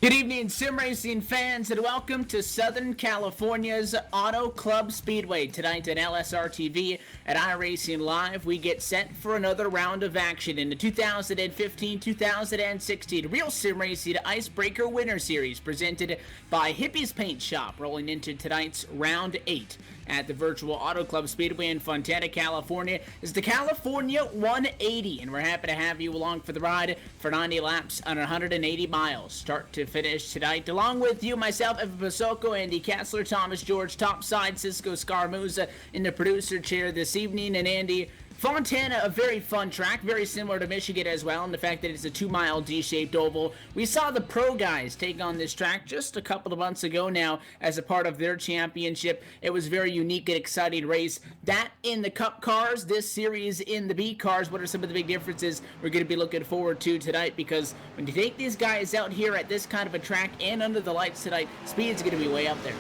Good evening, sim racing fans, and welcome to Southern California's Auto Club Speedway. Tonight at LSRTV at iRacing Live, we get set for another round of action in the 2015-2016 Real Sim Racing Icebreaker Winter Series, presented by Hippie's Paint Shop, rolling into tonight's round 8. At the virtual Auto Club Speedway in Fontana, California, is the California 180, and we're happy to have you along for the ride for 90 laps on 180 miles, start to finish tonight. Along with you, myself, Evan Pasoko, Andy Kassler, Thomas George, topside, Cisco Scarmuza in the producer chair this evening, and Andy, Fontana, a very fun track, very similar to Michigan as well, and the fact that it's a 2-mile D-shaped oval. We saw the pro guys take on this track just a couple of months ago now as a part of their championship. It was a very unique and exciting race. That in the Cup cars, this series in the B cars. What are some of the big differences we're going to be looking forward to tonight? Because when you take these guys out here at this kind of a track and under the lights tonight, speed's going to be way up there.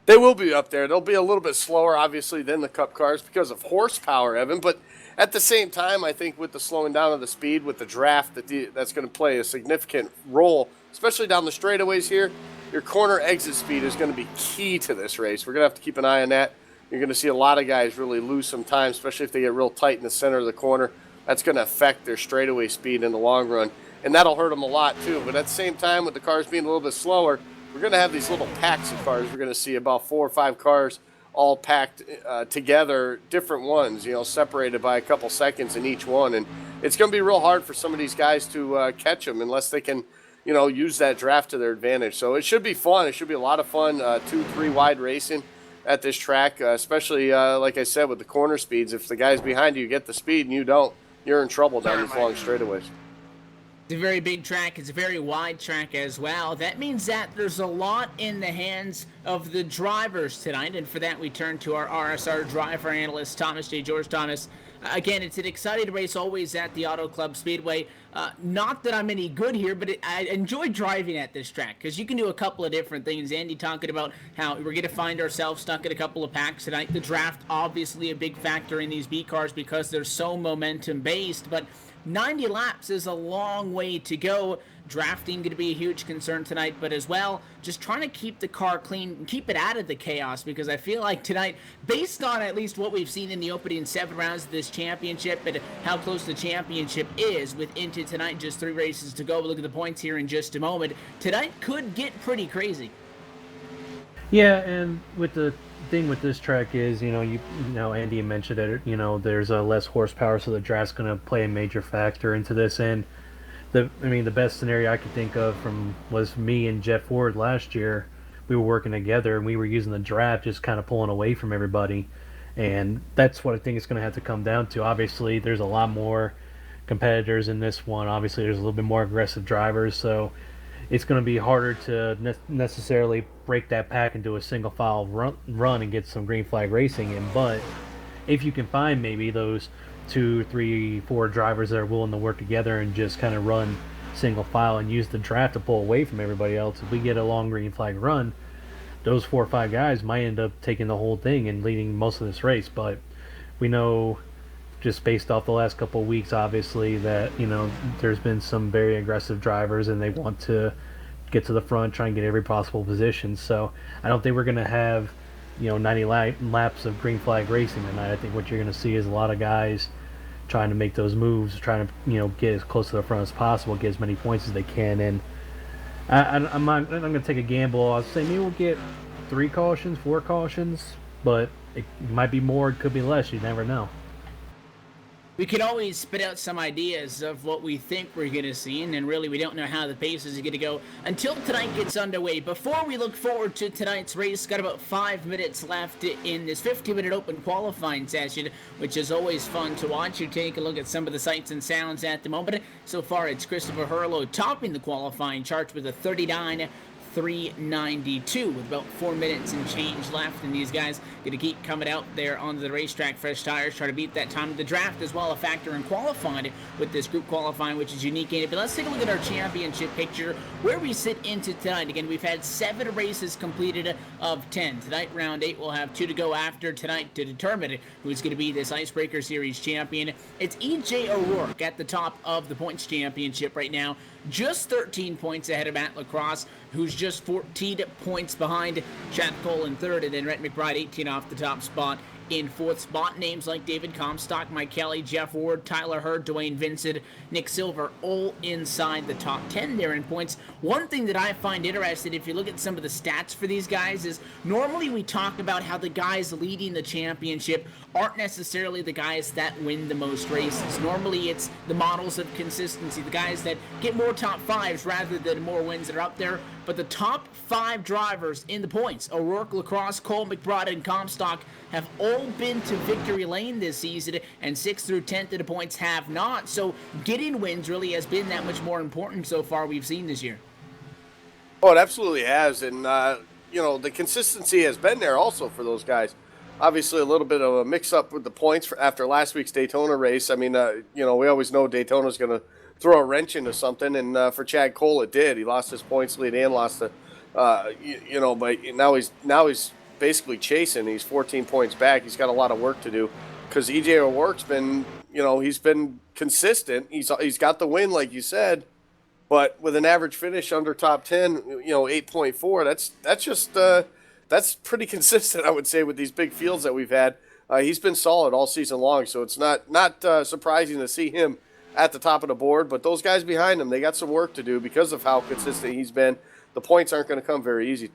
They will be up there. They'll be a little bit slower, obviously, than the Cup cars because of horsepower, Evan. But at the same time, I think with the slowing down of the speed, with the draft, that's going to play a significant role, especially down the straightaways here. Your corner exit speed is going to be key to this race. We're going to have to keep an eye on that. You're going to see a lot of guys really lose some time, especially if they get real tight in the center of the corner. That's going to affect their straightaway speed in the long run, and that'll hurt them a lot too. But at the same time, with the cars being a little bit slower, we're going to have these little packs of cars. We're going to see about 4 or 5 cars all packed together, different ones, separated by a couple seconds in each one. And it's going to be real hard for some of these guys to catch them unless they can, use that draft to their advantage. So it should be fun. It should be a lot of fun, 2-3 wide racing at this track, especially, like I said, with the corner speeds. If the guys behind you get the speed and you don't, you're in trouble down these long straightaways. It's a very big track. It's a very wide track as well. That means that there's a lot in the hands of the drivers tonight, and for that we turn to our RSR driver analyst, Thomas J. George. Thomas, again, it's an exciting race always at the Auto Club Speedway. Not that I'm any good here, but I enjoy driving at this track because you can do a couple of different things. Andy talking about how we're going to find ourselves stuck in a couple of packs tonight. The draft, obviously a big factor in these B cars because they're so momentum-based, but 90 laps is a long way to go. Drafting going to be a huge concern tonight, but as well, just trying to keep the car clean and keep it out of the chaos, because I feel like tonight, based on at least what we've seen in the opening 7 rounds of this championship and how close the championship is with into tonight, just 3 races to go. We'll look at the points here in just a moment. Tonight could get pretty crazy. Yeah, and with the thing with this track is, Andy mentioned it, there's less horsepower, so the draft's going to play a major factor into this. And the best scenario I could think of was me and Jeff Ford last year. We were working together and we were using the draft, just kind of pulling away from everybody. And that's what I think it's going to have to come down to. Obviously, there's a lot more competitors in this one. Obviously, there's a little bit more aggressive drivers, so it's going to be harder to necessarily break that pack into a single file run and get some green flag racing in. But if you can find maybe those 2, 3, 4 drivers that are willing to work together and just kind of run single file and use the draft to pull away from everybody else, if we get a long green flag run, those 4 or 5 guys might end up taking the whole thing and leading most of this race. But we know, just based off the last couple of weeks, obviously, that there's been some very aggressive drivers and they want to get to the front, try and get every possible position. So I don't think we're going to have 90 laps of green flag racing tonight. I think what you're going to see is a lot of guys trying to make those moves, trying to get as close to the front as possible, get as many points as they can. And I'm going to take a gamble. I'll say maybe we'll get 3 cautions, 4 cautions, but it might be more, it could be less. You never know. We can always spit out some ideas of what we think we're going to see, and then really we don't know how the paces are going to go until tonight gets underway. Before we look forward to tonight's race, got about 5 minutes left in this 15-minute open qualifying session, which is always fun to watch. You take a look at some of the sights and sounds at the moment. So far, it's Christopher Hurlow topping the qualifying charts with a 39.392 with about 4 minutes and change left, and these guys going to keep coming out there onto the racetrack, fresh tires, try to beat that time of the draft as well, a factor in qualifying with this group qualifying, which is unique in it. But let's take a look at our championship picture, where we sit into tonight. Again, we've had 7 races completed of 10. Tonight, round 8, we'll have 2 to go after tonight to determine who's going to be this Icebreaker Series champion. It's E.J. O'Rourke at the top of the points championship right now just 13 points ahead of Matt Lacrosse, who's just 14 points behind Chad Cole in third, and then Rhett McBride 18 off the top spot in fourth spot. Names like David Comstock, Mike Kelly, Jeff Ward, Tyler Hurd, Dwayne Vincent, Nick Silver, all inside the top 10 there in points. One thing that I find interesting, if you look at some of the stats for these guys, is normally we talk about how the guys leading the championship aren't necessarily the guys that win the most races. Normally it's the models of consistency, the guys that get more top fives rather than more wins that are up there. But the top 5 drivers in the points, O'Rourke, Lacrosse, Cole, McBride, and Comstock, have all been to victory lane this season, and 6th through 10th of the points have not. So getting wins really has been that much more important so far we've seen this year. Oh, it absolutely has. And, the consistency has been there also for those guys. Obviously, a little bit of a mix-up with the points after last week's Daytona race. I mean, we always know Daytona's going to throw a wrench into something, and for Chad Cole, it did. He lost his points lead and lost the, but now he's basically chasing. He's 14 points back. He's got a lot of work to do because EJ O'Rourke's been, he's been consistent. He's got the win, like you said, but with an average finish under top 10, 8.4. That's pretty consistent, I would say, with these big fields that we've had. He's been solid all season long, so it's not surprising to see him at the top of the board, but those guys behind him, they got some work to do because of how consistent he's been. The points aren't going to come very easy.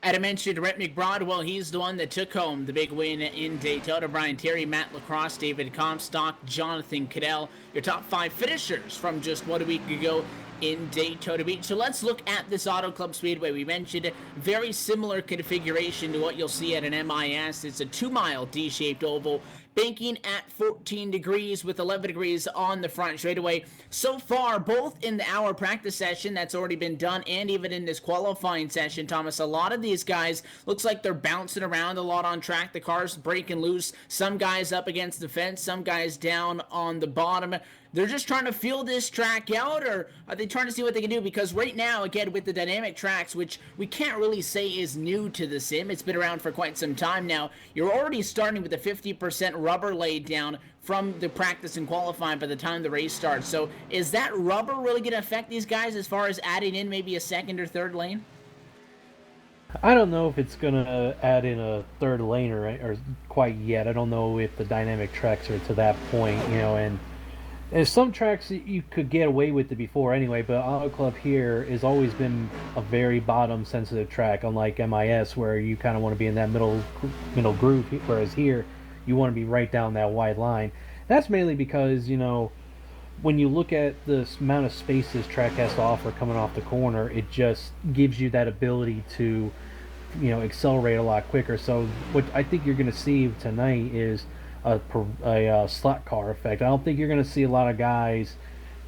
I mentioned Rhett McBride. Well, he's the one that took home the big win in Daytona. Brian Terry, Matt Lacrosse, David Comstock, Jonathan Cadell, your top 5 finishers from just 1 week ago in Daytona Beach. So let's look at this Auto Club Speedway. We mentioned very similar configuration to what you'll see at an MIS. It's a 2-mile D-shaped oval, banking at 14 degrees with 11 degrees on the front straightaway. So far, both in the hour practice session that's already been done and even in this qualifying session, Thomas, a lot of these guys looks like they're bouncing around a lot on track. The car's breaking loose. Some guys up against the fence, some guys down on the bottom. They're just trying to feel this track out, or are they trying to see what they can do? Because right now, again, with the dynamic tracks, which we can't really say is new to the sim, it's been around for quite some time now, you're already starting with a 50% rubber laid down from the practice and qualifying by the time the race starts. So is that rubber really going to affect these guys as far as adding in maybe a second or third lane? I don't know if it's going to add in a third lane or quite yet. I don't know if the dynamic tracks are to that point, and some tracks you could get away with it before anyway, but Auto Club here has always been a very bottom sensitive track, unlike MIS where you kind of want to be in that middle groove, whereas here you want to be right down that wide line. That's mainly because, when you look at the amount of space this track has to offer coming off the corner, it just gives you that ability to, accelerate a lot quicker. So what I think you're going to see tonight is a slot car effect. I don't think you're going to see a lot of guys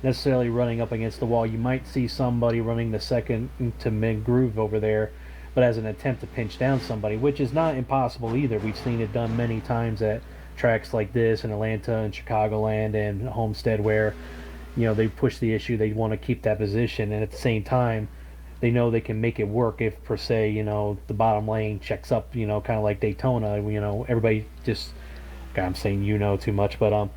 necessarily running up against the wall. You might see somebody running the second to mid groove over there, but as an attempt to pinch down somebody, which is not impossible either. We've seen it done many times at tracks like this in Atlanta and Chicagoland and Homestead, where they push the issue. They want to keep that position, and at the same time they know they can make it work if, per se, the bottom lane checks up, kind of like Daytona. Everybody just, God, I'm saying too much, but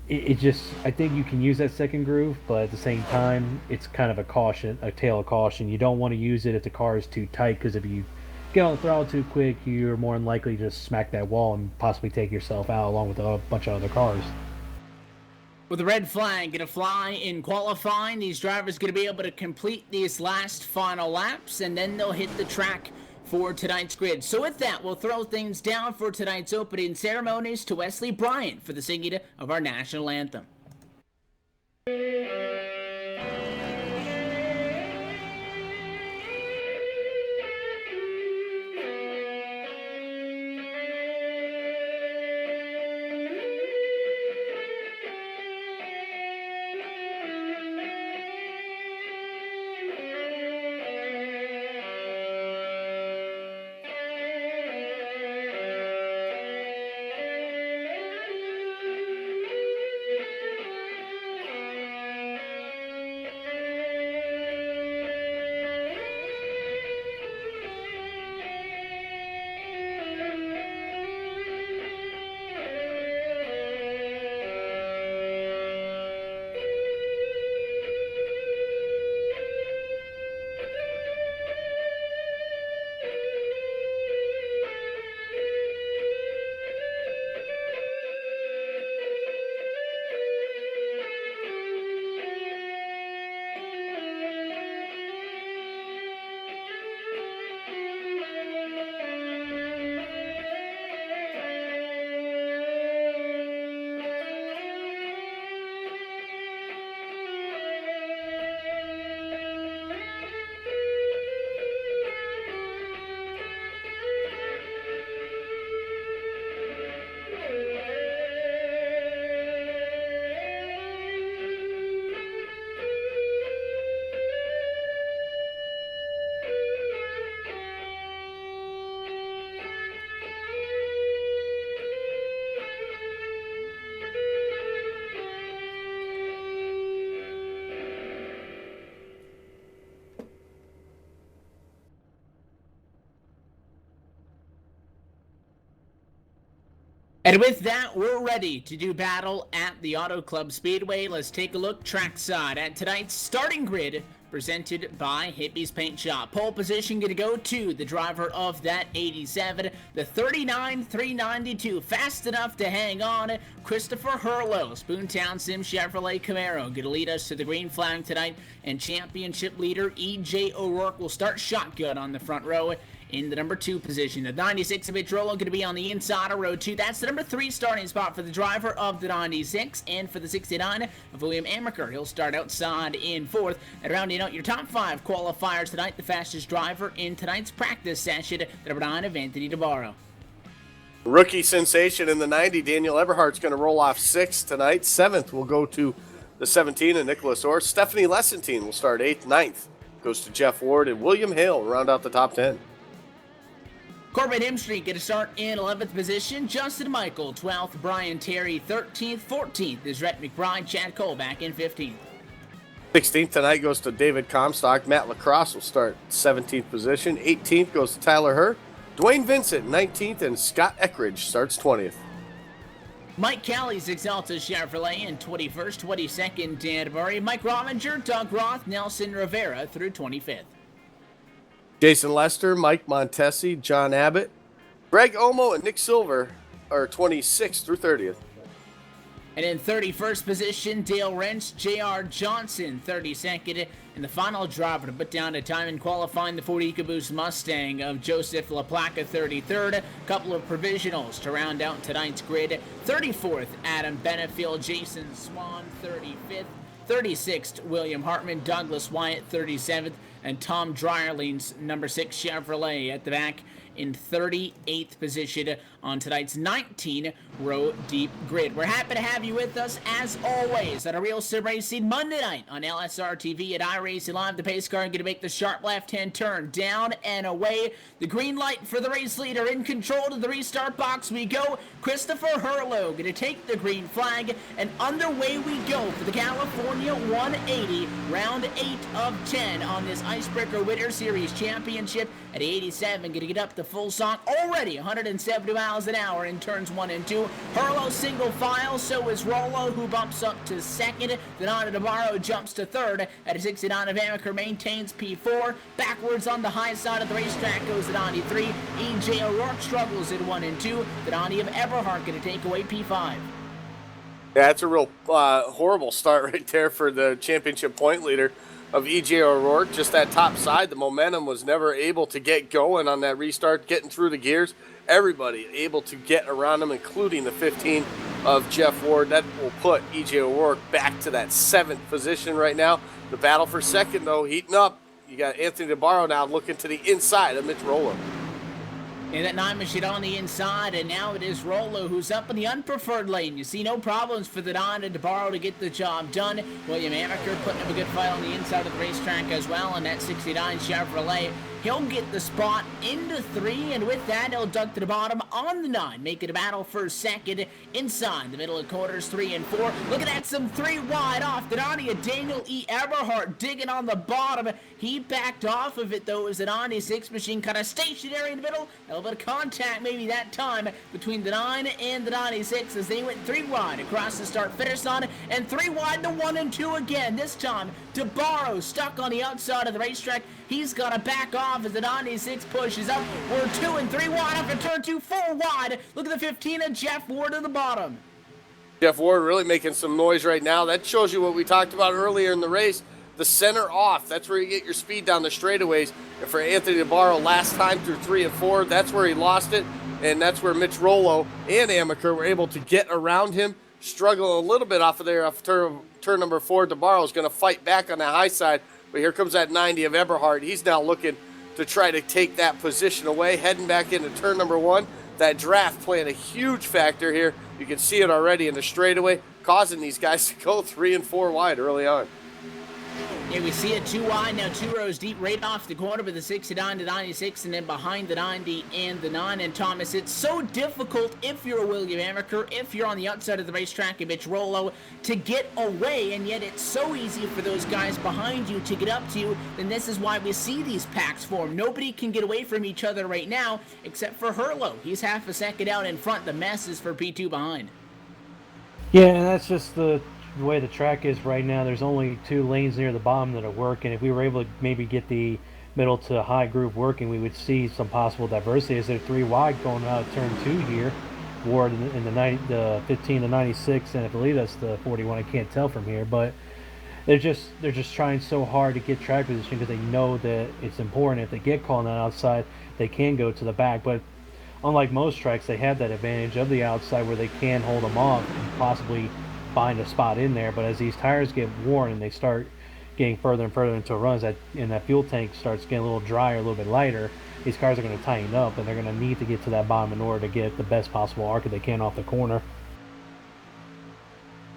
it just, I think you can use that second groove, but at the same time, it's kind of a tale of caution. You don't want to use it if the car is too tight, because if you get on the throttle too quick, you're more than likely to smack that wall and possibly take yourself out along with a bunch of other cars. With the red flag going to fly in qualifying, these drivers going to be able to complete these last final laps, and then they'll hit the track for tonight's grid. So with that, we'll throw things down for tonight's opening ceremonies to Wesley Bryant for the singing of our national anthem. And with that, we're ready to do battle at the Auto Club Speedway. Let's take a look trackside at tonight's starting grid, presented by Hippie's Paint Shop. Pole position going to go to the driver of that 87, the 39-392, fast enough to hang on, Christopher Hurlow, Spoontown Sim Chevrolet Camaro, going to lead us to the green flag tonight, and championship leader E.J. O'Rourke will start shotgun on the front row in the number 2 position. The 96 of Rolo going to be on the inside of row 2. That's the number 3 starting spot for the driver of the 96, and for the 69 of William Amaker. He'll start outside in 4th. And rounding out your top 5 qualifiers tonight, the fastest driver in tonight's practice session, the number 9 of Anthony DeBarro. Rookie sensation in the 90, Daniel Eberhardt's going to roll off 6th tonight. 7th will go to the 17 of Nicholas Orr. Stephanie Lessentine will start 8th. 9th goes to Jeff Ward, and William Hale round out the top 10. Corbin Hemstreet going to start in 11th position. Justin Michael, 12th. Brian Terry, 13th. 14th is Rhett McBride. Chad Cole back in 15th. 16th tonight goes to David Comstock. Matt Lacrosse will start 17th position. 18th goes to Tyler Herr. Dwayne Vincent, 19th, and Scott Eckridge starts 20th. Mike Callie's Exalta Chevrolet in 21st. 22nd, Dan Murray. Mike Rominger, Doug Roth, Nelson Rivera through 25th. Jason Lester, Mike Montesi, John Abbott, Greg Omo, and Nick Silver are 26th through 30th. And in 31st position, Dale Wrench, J.R. Johnson, 32nd. And the final driver to put down a time in qualifying, the Ford EcoBoost Mustang of Joseph LaPlaca, 33rd. A couple of provisionals to round out tonight's grid. 34th, Adam Benefield, Jason Swan, 35th. 36th, William Hartman, Douglas Wyatt, 37th, and Tom Dryerling's number 6 Chevrolet at the back in 38th position on tonight's 19-row deep grid. We're happy to have you with us, as always, at a Real Sim Racing Monday night on LSRTV at iRacing Live. The pace car going to make the sharp left-hand turn, down and away. The green light for the race leader in control. To the restart box we go. Christopher Hurlow going to take the green flag, and underway we go for the California 180, round 8 of 10 on this Icebreaker Winter Series Championship at 87. Going to get up to full song already, 170 miles an hour in turns 1 and 2. Hurlow single file, so is Rolo, who bumps up to 2nd. Then Navarro jumps to 3rd. At a 69 of Amaker maintains P4. Backwards on the high side of the racetrack goes the 93. E.J. O'Rourke struggles in 1 and 2. The Donnie of Eberhardt going to take away P5. Yeah, that's a real horrible start right there for the championship point leader of E.J. O'Rourke. Just that top side, the momentum was never able to get going on that restart, getting through the gears. Everybody able to get around him, including the 15 of Jeff Ward. That will put E.J. O'Rourke back to that 7th position right now. The battle for 2nd, though, heating up. You got Anthony DeBarro now looking to the inside of Mitch Rolo. And that 9 machine on the inside, and now it is Rolo who's up in the unpreferred lane. You see no problems for the Don and DeBarro to get the job done. William Amaker putting up a good fight on the inside of the racetrack as well, and that 69 Chevrolet. He'll get the spot into 3, and with that, he'll duck to the bottom on the 9, making a battle for 2nd inside the middle of quarters 3 and 4. Look at that, some 3 wide off. Donnie and Daniel E. Eberhardt digging on the bottom. He backed off of it, though, as the 96 machine kind of stationary in the middle. A little bit of contact maybe that time between the 9 and the 96 as they went 3 wide across the start-finish line, and 3 wide to 1 and 2 again. This time, DeBarro stuck on the outside of the racetrack. He's got to back off as the 96 pushes up. We're 2 and 3 wide after turn 2, 4 wide. Look at the 15 of Jeff Ward at the bottom. Jeff Ward really making some noise right now. That shows you what we talked about earlier in the race. The center off, that's where you get your speed down the straightaways. And for Anthony DeBarro, last time through 3 and 4, that's where he lost it. And that's where Mitch Rolo and Amaker were able to get around him. Struggle a little bit off of there off turn number 4. DeBarro is going to fight back on the high side. But here comes that 90 of Eberhardt. He's now looking to try to take that position away, heading back into turn number 1. That draft playing a huge factor here. You can see it already in the straightaway, causing these guys to go 3 and 4 wide early on. Yeah, we see it 2 wide, now 2 rows deep right off the corner with the 69 to 96, and then behind the 90 and the 9. And Thomas, it's so difficult if you're a William Amaker, if you're on the outside of the racetrack, if it's Rollo, to get away, and yet it's so easy for those guys behind you to get up to you. And this is why we see these packs form. Nobody can get away from each other right now except for Herlo. He's half a second out in front. The mess is for P2 behind. Yeah, and that's just the way the track is right now. There's only 2 lanes near the bottom that are working. If we were able to maybe get the middle to high groove working, we would see some possible diversity. Is there 3 wide going out of turn 2 here? Ward in the 15 to 96, and I believe that's the 41. I can't tell from here, but they're just trying so hard to get track position because they know that it's important. If they get called on outside, they can go to the back. But unlike most tracks, they have that advantage of the outside where they can hold them off and possibly find a spot in there. But as these tires get worn and they start getting further and further into runs, and that fuel tank starts getting a little drier, a little bit lighter, these cars are going to tighten up, and they're going to need to get to that bottom in order to get the best possible arc that they can off the corner.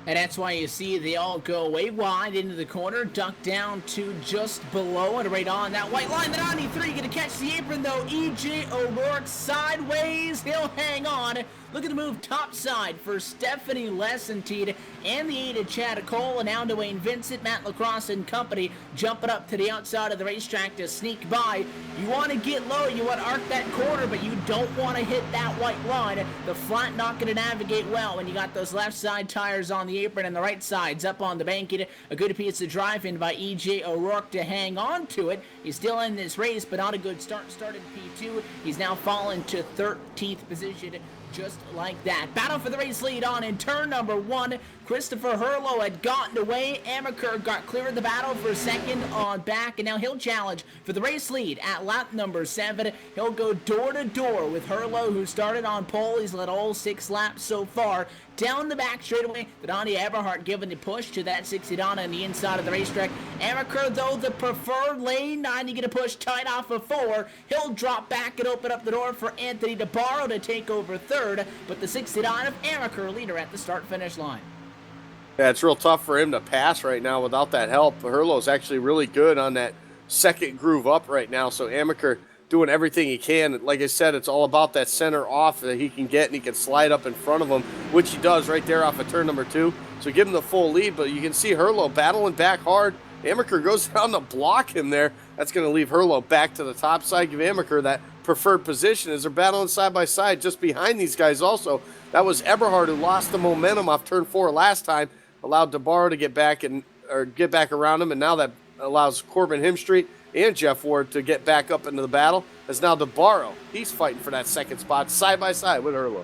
And that's why you see they all go way wide into the corner, duck down to just below and right on that white line. The 93 going to catch the apron though. E.J. O'Rourke sideways. He'll hang on. Look at the move topside for Stephanie Lessentide and the 8 of Chad Cole, and now to Wayne Vincent, Matt Lacrosse and company jumping up to the outside of the racetrack to sneak by. You want to get low, you want to arc that corner, but you don't want to hit that white line. The flat not going to navigate well when you got those left side tires on the apron and the right side's up on the bank. A good piece of drive-in by E.J. O'Rourke to hang on to it. He's still in this race, but not a good start. Started P2. He's now fallen to 13th position. Just like that. Battle for the race lead on in turn number 1. Christopher Herlo had gotten away. Amaker got clear of the battle for a second on back, and now he'll challenge for the race lead at lap number 7. He'll go door to door with Herlo, who started on pole. He's led all 6 laps so far. Down the back straightaway, the Donnie Eberhardt giving the push to that 60 Donna on the inside of the racetrack. Amaker, though, the preferred lane. 90 going to push tight off of 4. He'll drop back and open up the door for Anthony DeBarro to take over third, but the 60 Donna of Amaker leader at the start-finish line. Yeah, it's real tough for him to pass right now without that help. Herlo's actually really good on that second groove up right now, so Amaker doing everything he can. Like I said, it's all about that center off that he can get, and he can slide up in front of him, which he does right there off of turn number 2. So give him the full lead, but you can see Herlo battling back hard. Amaker goes down to block him there. That's going to leave Herlo back to the top side, give Amaker that preferred position as they're battling side by side just behind these guys also. That was Eberhard who lost the momentum off turn 4 last time, allowed DeBarro to get back around him, and now that allows Corbin Hemstreet and Jeff Ward to get back up into the battle. As now DeBarro, he's fighting for that second spot side by side with Herlo.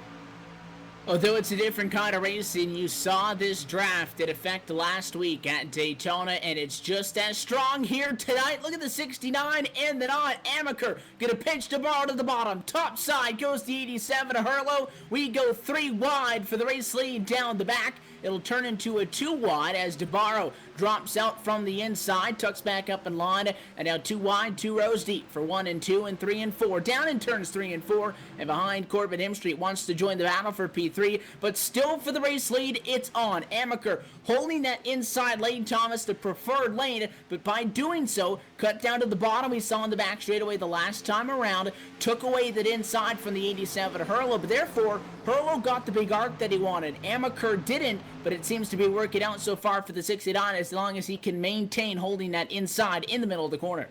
Although it's a different kind of racing, you saw this draft in effect last week at Daytona, and it's just as strong here tonight. Look at the 69 and the 9. Amaker gonna pitch DeBarro to the bottom. Top side goes the 87 to Herlo. We go 3 wide for the race lead down the back. It'll turn into a 2 wide as DeBarro drops out from the inside, tucks back up in line, and now 2 wide, 2 rows deep for 1 and 2 and 3 and 4. Down in turns 3 and 4, and behind Corbin Hemstreet wants to join the battle for P3, but still for the race lead, it's on. Amaker holding that inside lane, Thomas, the preferred lane, but by doing so, cut down to the bottom. We saw in the back straightaway the last time around, took away that inside from the 87 Herlo, but therefore, Herlo got the big arc that he wanted. Amaker didn't, but it seems to be working out so far for the 69 as long as he can maintain holding that inside in the middle of the corner.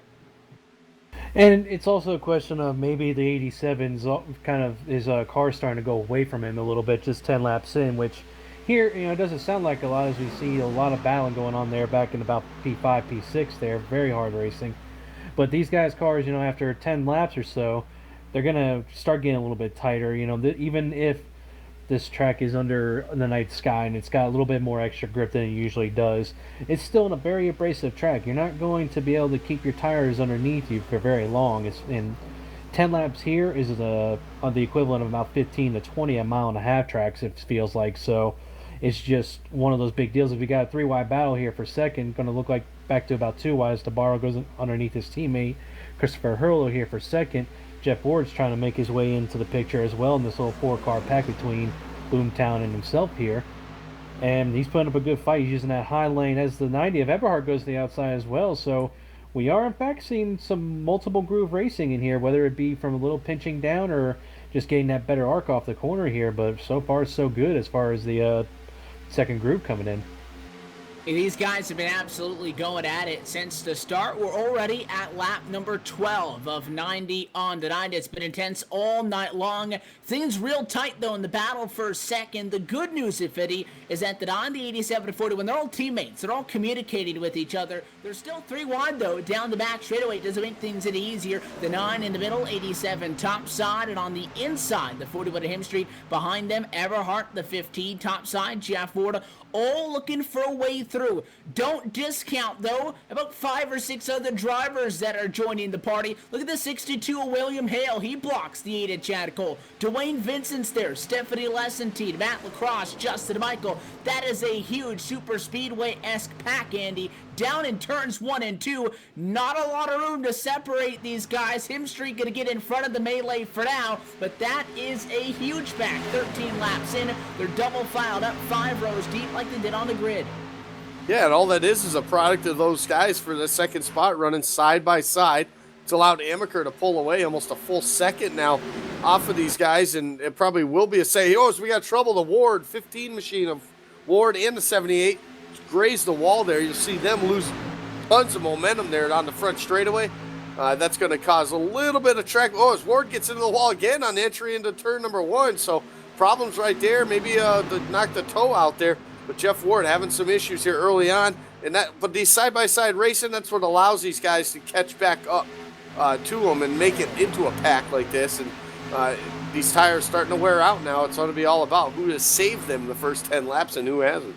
And it's also a question of maybe the 87's kind of his car starting to go away from him a little bit, just 10 laps in, which here, it doesn't sound like a lot as we see a lot of battling going on there back in about P5, P6 there, very hard racing. But these guys' cars, after 10 laps or so, they're going to start getting a little bit tighter, even if this track is under the night sky and it's got a little bit more extra grip than it usually does. It's still a very abrasive track. You're not going to be able to keep your tires underneath you for very long. And 10 laps here is the equivalent of about 15 to 20 a mile and a half tracks, it feels like. So it's just one of those big deals. If we got a 3 wide battle here for second, going to look like back to about 2 wide as DeBarro goes underneath his teammate Christopher Herlo here for second. Jeff Ward's trying to make his way into the picture as well in this little 4-car pack between Boomtown and himself here. and he's putting up a good fight. He's using that high lane as the 90 of Eberhard goes to the outside as well. So we are in fact seeing some multiple groove racing in here, whether it be from a little pinching down or just getting that better arc off the corner here. But so far so good as far as the second groove coming in. These guys have been absolutely going at it since the start. We're already at lap number 12 of 90 on tonight. It's been intense all night long. Things real tight, though, in the battle for second. The good news, if any, is that the 90, 87, and 41, they're all teammates. They're all communicating with each other. They're still 3 wide, though, down the back straightaway. It doesn't make things any easier. The 9 in the middle, 87 top side, and on the inside, the 41 of Him Street. Behind them, Everhart, the 15 top side, Jeff Ward, all looking for a way through. Don't discount, though, about 5 or 6 other drivers that are joining the party. Look at the 62 of William Hale. He blocks the 8 of Chad Cole. Dwayne Vincent's there. Stephanie Lessentine, Matt Lacrosse, Justin Michael. That is a huge super speedway-esque pack, Andy. Down in turns 1 and 2. Not a lot of room to separate these guys. Him Street going to get in front of the melee for now, but that is a huge pack. 13 laps in. They're double filed up 5 rows deep like they did on the grid. Yeah, and all that is a product of those guys for the second spot running side by side. It's allowed Amaker to pull away almost a full second now off of these guys, and it probably will be a say, oh, so we got trouble. The Ward 15 machine of Ward and the 78 grazed the wall there. You'll see them lose tons of momentum there on the front straightaway. That's going to cause a little bit of track. Oh, as Ward gets into the wall again on entry into turn number 1, so problems right there. Maybe knock the toe out there. But Jeff Ward having some issues here early on, but these side-by-side racing, that's what allows these guys to catch back up to them and make it into a pack like this. And these tires starting to wear out now. It's going to be all about who has saved them the first 10 laps and who hasn't.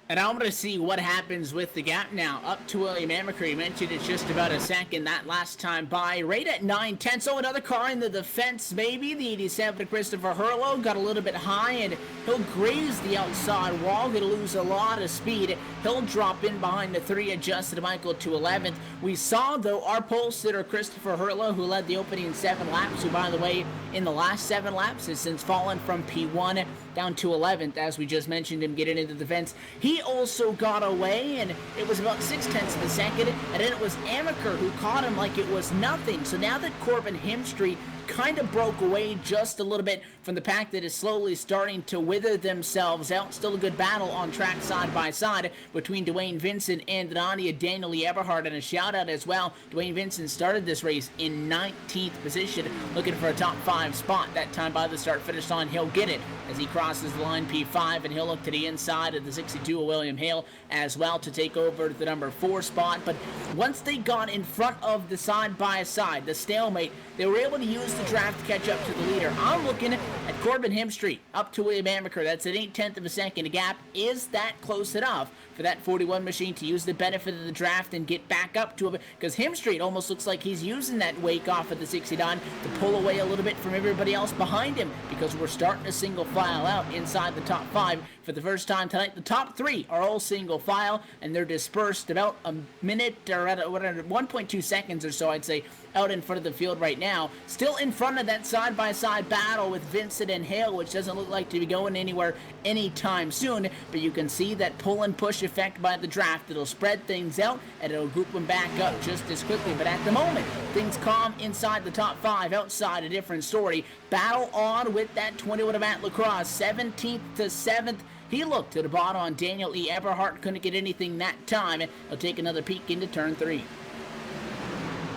And I'm going to see what happens with the gap now. Up to William Amaker. He mentioned it's just about a second that last time by. Right at 9/10. So another car in the defense, maybe. The 87 Christopher Hurlow got a little bit high, and he'll graze the outside wall. Going to lose a lot of speed. He'll drop in behind the 3 of Justin Michael to 11th. We saw, though, our pole sitter Christopher Hurlow, who led the opening 7 laps, who, by the way, in the last 7 laps has since fallen from P1 down to 11th, as we just mentioned him getting into the fence. He also got away, and it was about 0.6 of a second, and then it was Amaker who caught him like it was nothing. So now that Corbin Hemstreet kind of broke away just a little bit from the pack that is slowly starting to wither themselves out. Still a good battle on track side by side between Dwayne Vincent and Nadia Daniel Lee Eberhard, and a shout out as well. Dwayne Vincent started this race in 19th position, looking for a top 5 spot. That time by the start finish line, he'll get it as he crosses the line P5, and he'll look to the inside of the 62 of William Hale as well to take over the number 4 spot. But once they got in front of the side by side, the stalemate, they were able to use the draft to catch up to the leader. I'm looking at Corbin Hemstreet up to William Amaker. That's an 0.8 of a second. A gap is that close enough for that 41 machine to use the benefit of the draft and get back up to him, because Hemstreet almost looks like he's using that wake off of the 69 to pull away a little bit from everybody else behind him, because we're starting to single file out inside the top 5 for the first time tonight. The top 3 are all single file, and they're dispersed about a minute or at 1.2 seconds or so, I'd say, out in front of the field right now. Still in front of that side-by-side battle with Vincent and Hale, which doesn't look like to be going anywhere anytime soon, but you can see that pull and push effect by the draft. It'll spread things out, and it'll group them back up just as quickly. But at the moment, things calm inside the top 5. Outside, a different story. Battle on with that 21 of Matt Lacrosse, 17th to 7th. He looked to the bottom on Daniel E. Eberhart, couldn't get anything that time. He'll take another peek into turn 3.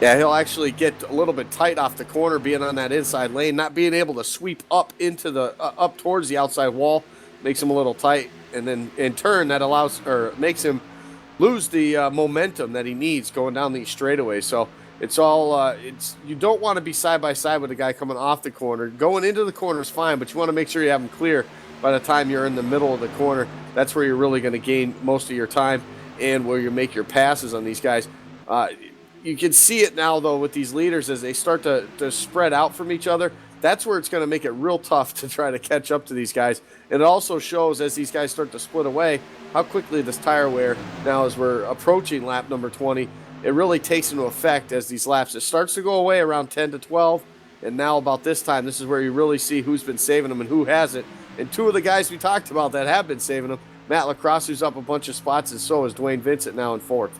Yeah, he'll actually get a little bit tight off the corner, being on that inside lane, not being able to sweep up into the up towards the outside wall, makes him a little tight, and then in turn that makes him lose the momentum that he needs going down these straightaways. So it's all you don't want to be side by side with a guy coming off the corner. Going into the corner is fine, but you want to make sure you have him clear by the time you're in the middle of the corner. That's where you're really going to gain most of your time and where you make your passes on these guys. You can see it now, though, with these leaders as they start to spread out from each other. That's where it's going to make it real tough to try to catch up to these guys. And it also shows, as these guys start to split away, how quickly this tire wear, now as we're approaching lap number 20, it really takes into effect as these laps. It starts to go away around 10 to 12, and now about this time, this is where you really see who's been saving them and who hasn't, And two of the guys we talked about that have been saving them, Matt Lacrosse, who's up a bunch of spots, and so is Dwayne Vincent now in 4th.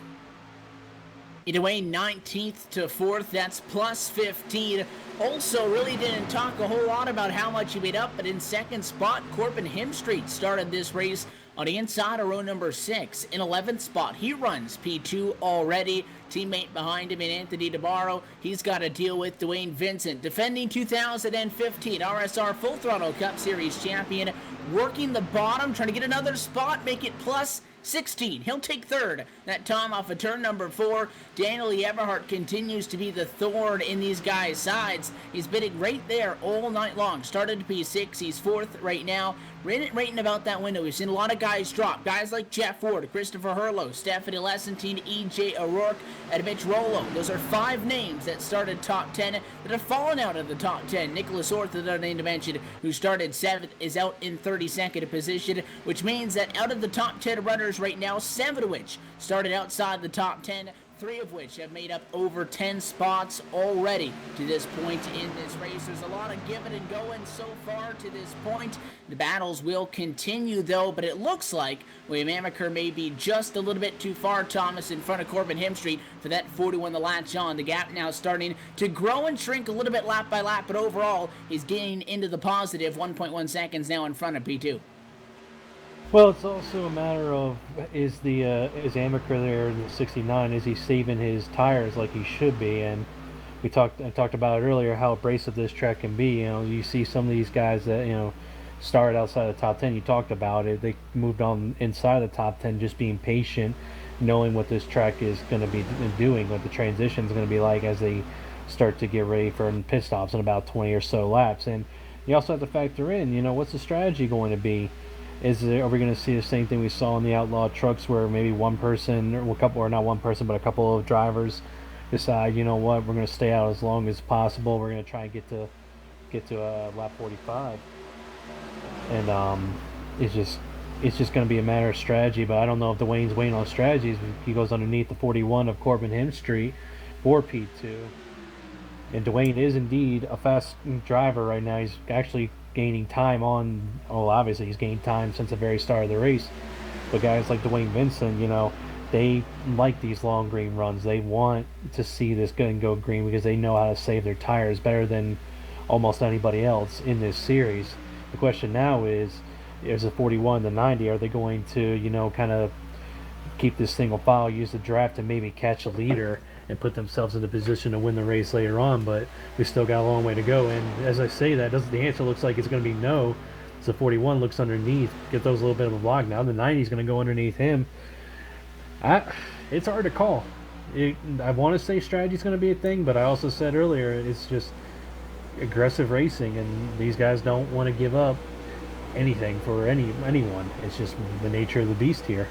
Dwayne 19th to 4th, that's plus 15. Also, really didn't talk a whole lot about how much he made up, but in 2nd spot, Corbin Hemstreet started this race on the inside of row number 6. In 11th spot, he runs P2 already. Teammate behind him in Anthony DeBarro. He's got to deal with Dwayne Vincent, defending 2015 RSR Full Throttle Cup Series champion, working the bottom, trying to get another spot, make it plus 16. He'll take 3rd. That time off of turn number 4. Daniel Eberhardt continues to be the thorn in these guys' sides. He's been right there all night long. Started to P6. He's 4th right now. Right in about that window. We've seen a lot of guys drop. Guys like Jeff Ward, Christopher Herlo, Stephanie Lessentine, E.J. O'Rourke, and Mitch Rollo. Those are 5 names that started top 10 that have fallen out of the top 10. Nicholas Orth, another name to mention, who started 7th, is out in 32nd position, which means that out of the top 10 runners right now, 7 of which started outside the top 10. 3 of which have made up over 10 spots already to this point in this race. There's a lot of giving and going so far to this point. The battles will continue though, but it looks like William Amaker may be just a little bit too far, Thomas, in front of Corbin Hemstreet for that 41 to latch on. The gap now starting to grow and shrink a little bit lap by lap, but overall he's getting into the positive. 1.1 seconds now in front of P2. Well, it's also a matter of is Amaker there in the 69? Is he saving his tires like he should be? And I talked about it earlier how abrasive this track can be. You know, you see some of these guys that started outside the top 10. You talked about it. They moved on inside the top 10, just being patient, knowing what this track is going to be doing, what the transition is going to be like as they start to get ready for pit stops in about 20 or so laps. And you also have to factor in, what's the strategy going to be? Are we going to see the same thing we saw in the Outlaw trucks, where maybe one person, or a couple, or not one person, but a couple of drivers decide, we're going to stay out as long as possible. We're going to try and get to lap 45, and it's just going to be a matter of strategy. But I don't know if Dwayne's waiting on strategies. He goes underneath the 41 of Corbin Hemstreet for P2, and Dwayne is indeed a fast driver right now. He's actually gaining time obviously he's gained time since the very start of the race, but guys like Dwayne Vincent, they like these long green runs. They want to see this go green because they know how to save their tires better than almost anybody else in this series. The question now is a 41 to 90, are they going to kind of keep this single file, use the draft to maybe catch a leader and put themselves in a position to win the race later on? But we still got a long way to go, and as I say that, the answer looks like it's going to be no. So 41 looks underneath, get those a little bit of a block now. The 90 is going to go underneath him. It's hard to call. I want to say strategy is going to be a thing, but I also said earlier it's just aggressive racing, and these guys don't want to give up anything for anyone. It's just the nature of the beast here.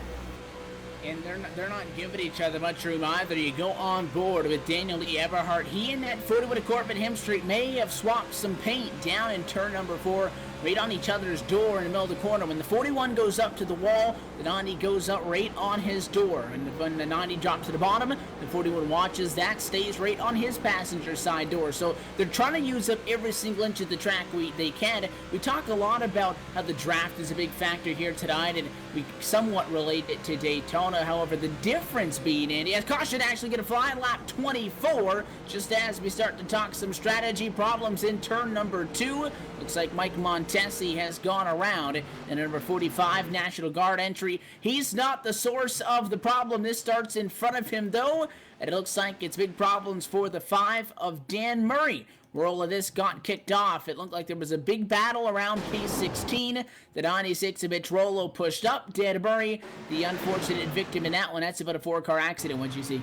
And they're not giving each other much room either. You go on board with Daniel Eberhardt. He and that 41 of Corbin Hemstreet may have swapped some paint down in turn number 4, right on each other's door in the middle of the corner. When the 41 goes up to the wall, the 90 goes up right on his door. And when the 90 drops to the bottom, the 41 watches, that stays right on his passenger side door. So they're trying to use up every single inch of the track they can. We talk a lot about how the draft is a big factor here tonight, and we somewhat relate it to Daytona. However, the difference being, Andy, as caution actually going to fly in lap 24, just as we start to talk some strategy problems in turn number 2. Looks like Mike Montesi has gone around, and number 45 National Guard entry. He's not the source of the problem. This starts in front of him though, and it looks like it's big problems for the 5 of Dan Murray. Where all of this got kicked off, it looked like there was a big battle around P16. The 96 of Mitch Rollo pushed up. Dan Murray, the unfortunate victim in that one. That's about a 4-car accident. What'd you see?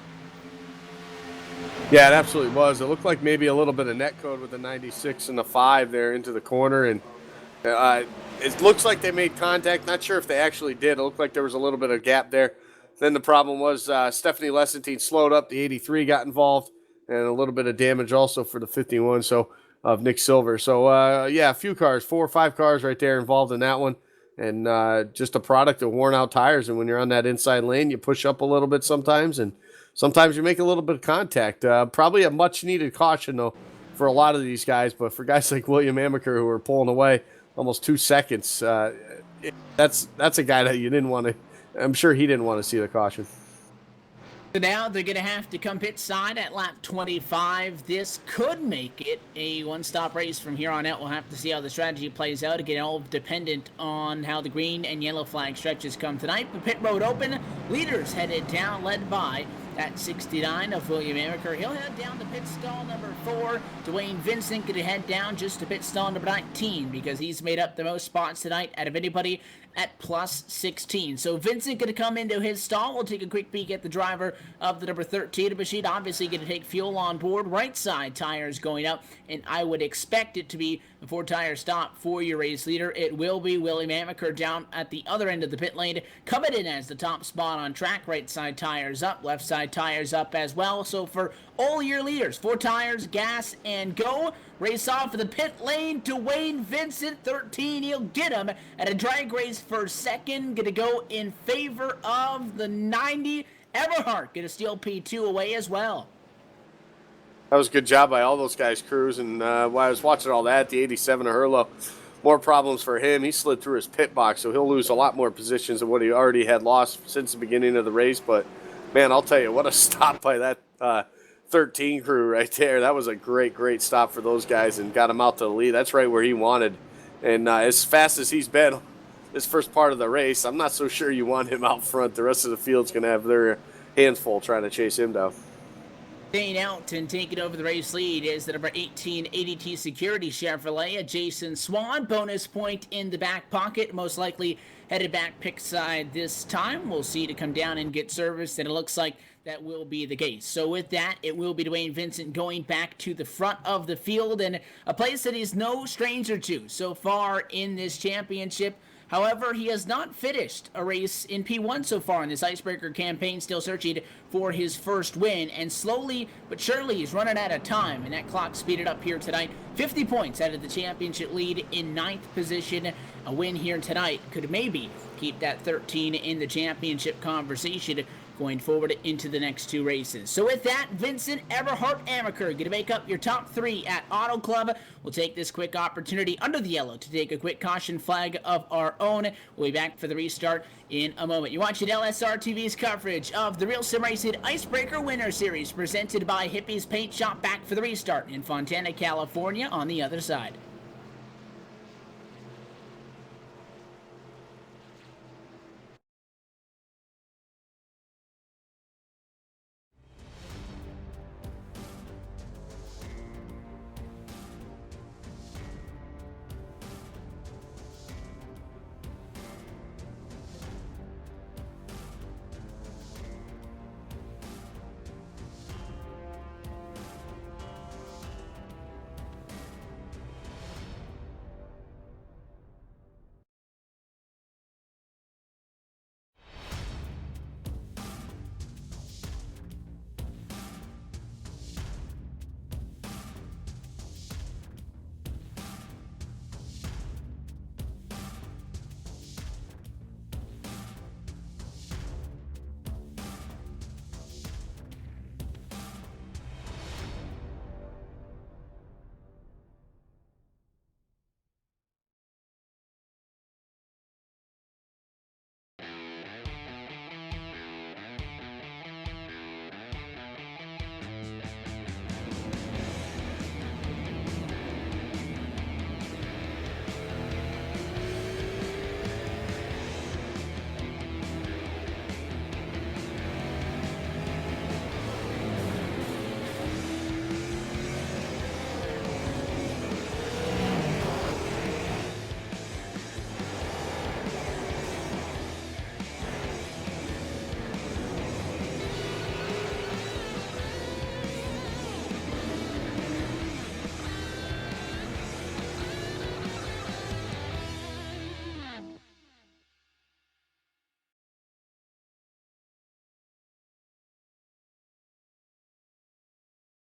Yeah, it absolutely was. It looked like maybe a little bit of net code with the 96 and the 5 there into the corner, and it looks like they made contact. Not sure if they actually did. It looked like there was a little bit of gap there. Then the problem was Stephanie Lessentine slowed up. The 83 got involved, and a little bit of damage also for the 51 of Nick Silver. So, yeah, a few cars, 4 or 5 cars right there involved in that one, and just a product of worn-out tires. And when you're on that inside lane, you push up a little bit sometimes, and sometimes you make a little bit of contact. Probably a much-needed caution, though, for a lot of these guys. But for guys like William Amaker who are pulling away, almost 2 seconds. That's a guy that you didn't want to. I'm sure he didn't want to see the caution. So now they're going to have to come pit side at lap 25. This could make it a one-stop race from here on out. We'll have to see how the strategy plays out. Again, all dependent on how the green and yellow flag stretches come tonight. But pit road open. Leaders headed down, led by at 69 of William Amaker. He'll head down to pit stall number 4. Dwayne Vincent going to head down just to pit stall number 19 because he's made up the most spots tonight out of anybody at plus 16. So Vincent going to come into his stall. We'll take a quick peek at the driver of the number 13 machine. Obviously going to take fuel on board. Right side tires going up, and I would expect it to be a 4-tire stop for your race leader. It will be William Amaker down at the other end of the pit lane, coming in as the top spot on track. Right side tires up, left side tires up as well. So for all your leaders, 4 tires, gas, and go. Race off of the pit lane to Wayne Vincent, 13. He'll get him at a drag race for second. Going to go in favor of the 90. Everhart going to steal P2 away as well. That was a good job by all those guys, Cruz. And while I was watching all that, the 87 of Hurlo, more problems for him. He slid through his pit box, so he'll lose a lot more positions than what he already had lost since the beginning of the race. But, man, I'll tell you, what a stop by that 13 crew right there. That was a great stop for those guys and got him out to the lead. That's right where he wanted. And as fast as he's been this first part of the race, I'm not so sure you want him out front. The rest of the field's going to have their hands full trying to chase him down. Staying out and taking over the race lead is the number 18 ADT Security Chevrolet, Jason Swan. Bonus point in the back pocket, most likely headed back pick side this time. We'll see to come down and get service, and it looks like that will be the case. So with that, it will be Dwayne Vincent going back to the front of the field, and a place that he's no stranger to so far in this championship. However, he has not finished a race in P1 so far in this Icebreaker campaign, still searching for his first win, and slowly but surely he's running out of time, and that clock speeded up here tonight. 50 points out of the championship lead in 9th position. A win here tonight could maybe keep that 13 in the championship conversation going forward into the next 2 races. So with that, Vincent, Everhart, Amaker going to make up your top 3 at Auto Club. We'll take this quick opportunity under the yellow to take a quick caution flag of our own. We'll be back for the restart in a moment. You're watching LSRTV's coverage of the Real Sim Racing Icebreaker Winter Series presented by Hippie's Paint Shop. Back for the restart in Fontana, California on the other side.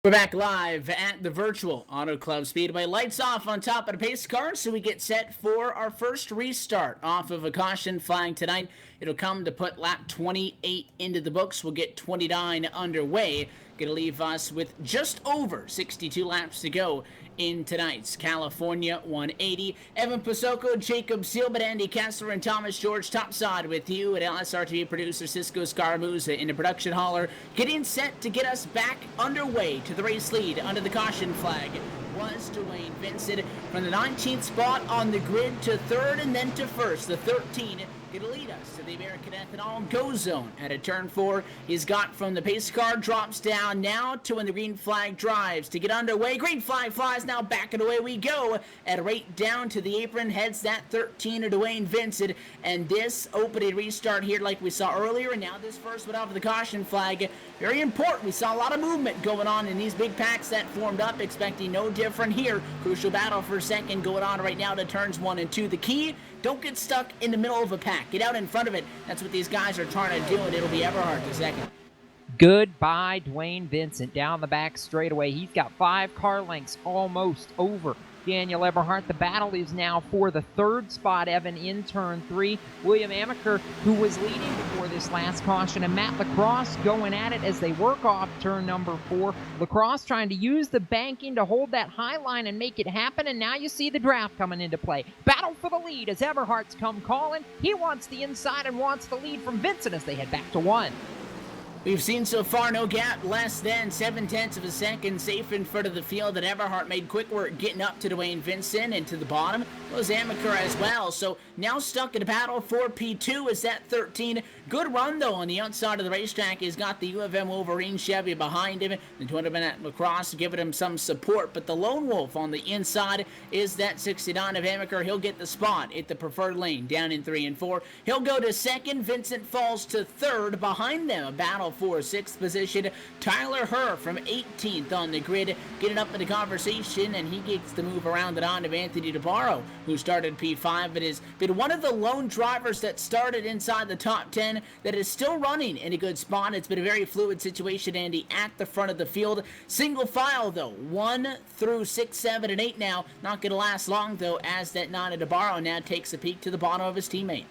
We're back live at the virtual Auto Club Speedway. Lights off on top of the pace car, so we get set for our first restart off of a caution flag tonight. It'll come to put lap 28 into the books. We'll get 29 underway. Going to leave us with just over 62 laps to go in tonight's California 180. Evan Pasoko, Jacob Seelman, Andy Kessler, and Thomas George topside with you at LSRTV producer Cisco Scaramuza in the production hauler, getting set to get us back underway to the race lead under the caution flag. Was Dwayne Vincent from the 19th spot on the grid to third and then to first. The 13 going to lead us to the American Ethanol Go Zone at a turn 4. He's got from the pace car, drops down now to when the green flag drives to get underway. Green flag flies, now back and away we go. At a rate down to the apron, heads that 13 of Dwayne Vincent. And this opening restart here like we saw earlier, and now this first one off the caution flag. Very important. We saw a lot of movement going on in these big packs that formed up, expecting no different here. Crucial battle for second going on right now to turns 1 and 2. The key, don't get stuck in the middle of a pack. Get out in front of it. That's what these guys are trying to do, and it'll be Everhart the second. Goodbye, Dwayne Vincent. Down the back straightaway. He's got 5 car lengths almost over Daniel Everhart. The battle is now for the third spot, Evan, in turn 3. William Amaker, who was leading before this last caution, and Matt Lacrosse going at it as they work off turn number 4. Lacrosse trying to use the banking to hold that high line and make it happen, and now you see the draft coming into play. Battle for the lead as Everhart's come calling. He wants the inside and wants the lead from Vincent as they head back to 1. We've seen so far no gap, less than 7/10 of a second, safe in front of the field, and Everhart made quick work getting up to Dwayne Vincent and to the bottom. Was Amaker as well, so now stuck in a battle for P2 is that 13. Good run though on the outside of the racetrack. He's got the U of M Wolverine Chevy behind him, the 20-minute Lacrosse giving him some support, but the lone wolf on the inside is that 69 of Amaker. He'll get the spot at the preferred lane down in 3 and 4. He'll go to second. Vincent falls to third. Behind them, a battle for 6th position. Tyler Herr from 18th on the grid, getting up in the conversation, and he gets to move around it on to Anthony DeBarro, who started P5, but has been one of the lone drivers that started inside the top 10 that is still running in a good spot. It's been a very fluid situation, Andy, at the front of the field. Single file, though, 1 through 6, 7, and 8 now. Not going to last long, though, as that 9 of DeBarro now takes a peek to the bottom of his teammate.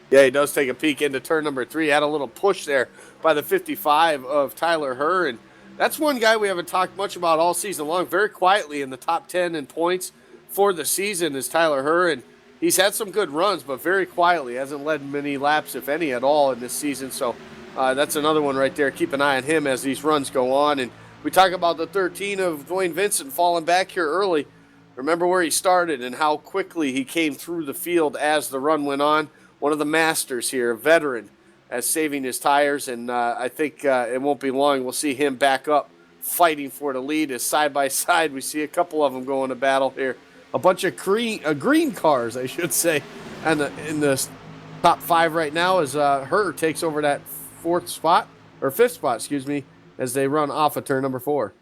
Yeah, he does take a peek into turn number 3. Had a little push there by the 55 of Tyler Herr, and that's one guy we haven't talked much about all season long. Very quietly in the top 10 in points for the season is Tyler Herr, and he's had some good runs, but very quietly. Hasn't led many laps, if any, at all in this season, so that's another one right there. Keep an eye on him as these runs go on. And we talk about the 13 of Dwayne Vincent falling back here early. Remember where he started and how quickly he came through the field as the run went on. One of the masters here, a veteran, as saving his tires, and I think it won't be long. We'll see him back up fighting for the lead as side by side we see a couple of them going to battle here. A bunch of green cars, I should say, and in the top 5 right now as Herr takes over that 5th spot, as they run off of turn number 4.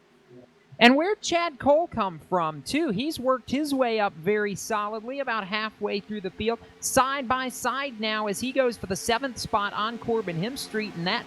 And where'd Chad Cole come from, too? He's worked his way up very solidly, about halfway through the field. Side by side now as he goes for the 7th spot on Corbin Him Street, and that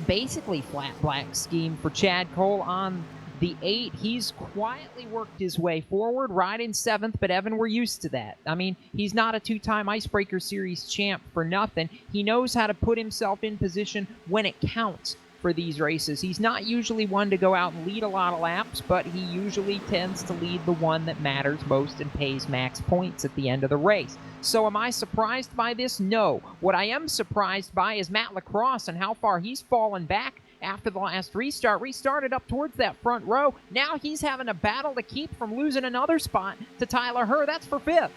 basically flat black scheme for Chad Cole on the 8. He's quietly worked his way forward, riding 7th, but Evan, we're used to that. I mean, he's not a 2-time Icebreaker Series champ for nothing. He knows how to put himself in position when it counts for these races. He's not usually one to go out and lead a lot of laps, but he usually tends to lead the one that matters most and pays max points at the end of the race. So am I surprised by this? No. What I am surprised by is Matt Lacrosse and how far he's fallen back after the last restart. Restarted up towards that front row. Now he's having a battle to keep from losing another spot to Tyler Herr. That's for 5th.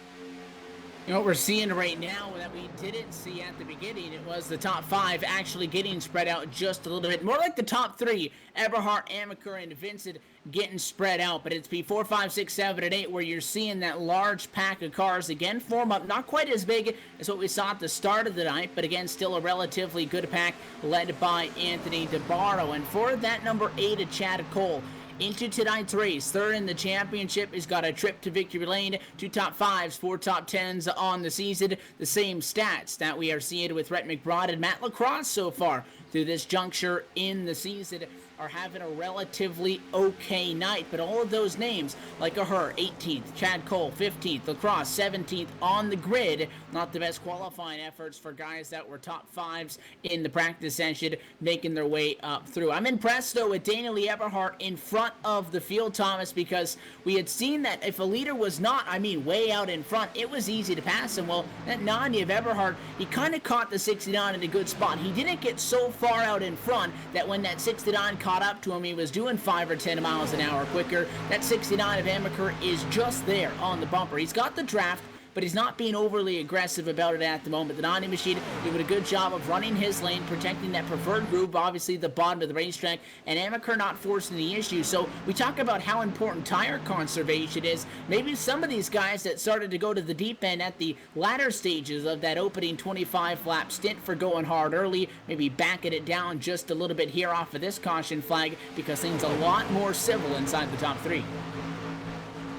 You know what we're seeing right now that we didn't see at the beginning, it was the top 5 actually getting spread out just a little bit. More like the top 3, Everhart, Amaker, and Vincent getting spread out. But it's P4, 5, 6, 7, and 8 where you're seeing that large pack of cars again form up. Not quite as big as what we saw at the start of the night, but again, still a relatively good pack led by Anthony DeBarro. And for that number 8 of Chad Cole, into tonight's race, third in the championship. He's got a trip to victory lane, 2 top 5s, 4 top 10s on the season. The same stats that we are seeing with Rhett McBride and Matt Lacrosse so far through this juncture in the season. are having a relatively okay night, but all of those names, like a Her, 18th, Chad Cole, 15th, Lacrosse, 17th on the grid, not the best qualifying efforts for guys that were top fives in the practice session, making their way up through. I'm impressed, though, with Daniel Eberhardt in front of the field, Thomas, because we had seen that if a leader was not, way out in front, it was easy to pass him. Well, that 90 of Eberhardt, he kind of caught the 69 in a good spot. He didn't get so far out in front that when that 69 caught up to him, he was doing 5 or 10 miles an hour quicker. That 69 of Amaker is just there on the bumper. He's got the draft, but he's not being overly aggressive about it at the moment. The 90 machine doing a good job of running his lane, protecting that preferred groove, obviously the bottom of the racetrack, and Amaker not forcing the issue. So we talk about how important tire conservation is. Maybe some of these guys that started to go to the deep end at the latter stages of that opening 25-lap stint for going hard early, maybe backing it down just a little bit here off of this caution flag, because things a lot more civil inside the top three.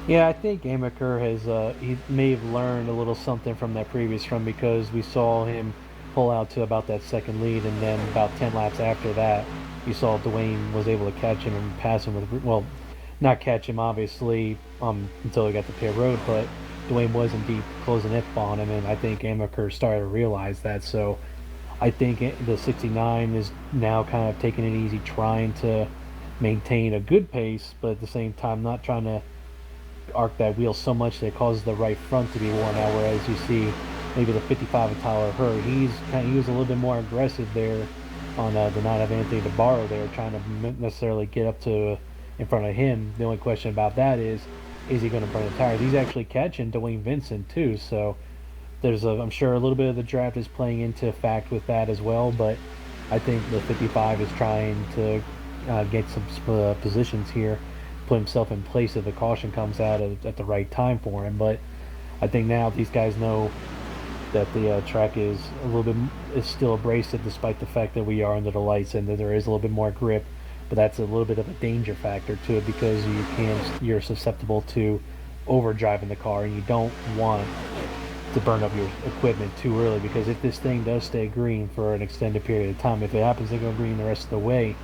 Yeah, I think Amaker has, he may have learned a little something from that previous run, because we saw him pull out to about that second lead, and then about 10 laps after that, you saw Dwayne was able to catch him and pass him with, well, not catch him obviously until he got to pit road, but Dwayne was indeed closing it on him, and I think Amaker started to realize that. So I think the 69 is now kind of taking it easy, trying to maintain a good pace, but at the same time not trying to arc that wheel so much that it causes the right front to be worn out, whereas you see maybe the 55 of Tyler Hurd, he was a little bit more aggressive there on the night of Anthony DeBarro there, trying to necessarily get up to in front of him. The only question about that is he going to burn the tires? He's actually catching Dwayne Vincent too, so I'm sure a little bit of the draft is playing into fact with that as well, but I think the 55 is trying to get some positions here, put himself in place if the caution comes out at the right time for him. But I think now these guys know that the track is still abrasive, despite the fact that we are under the lights and that there is a little bit more grip. But that's a little bit of a danger factor to it, because you're susceptible to overdriving the car, and you don't want to burn up your equipment too early, because if this thing does stay green for an extended period of time, if it happens to go green the rest of the way,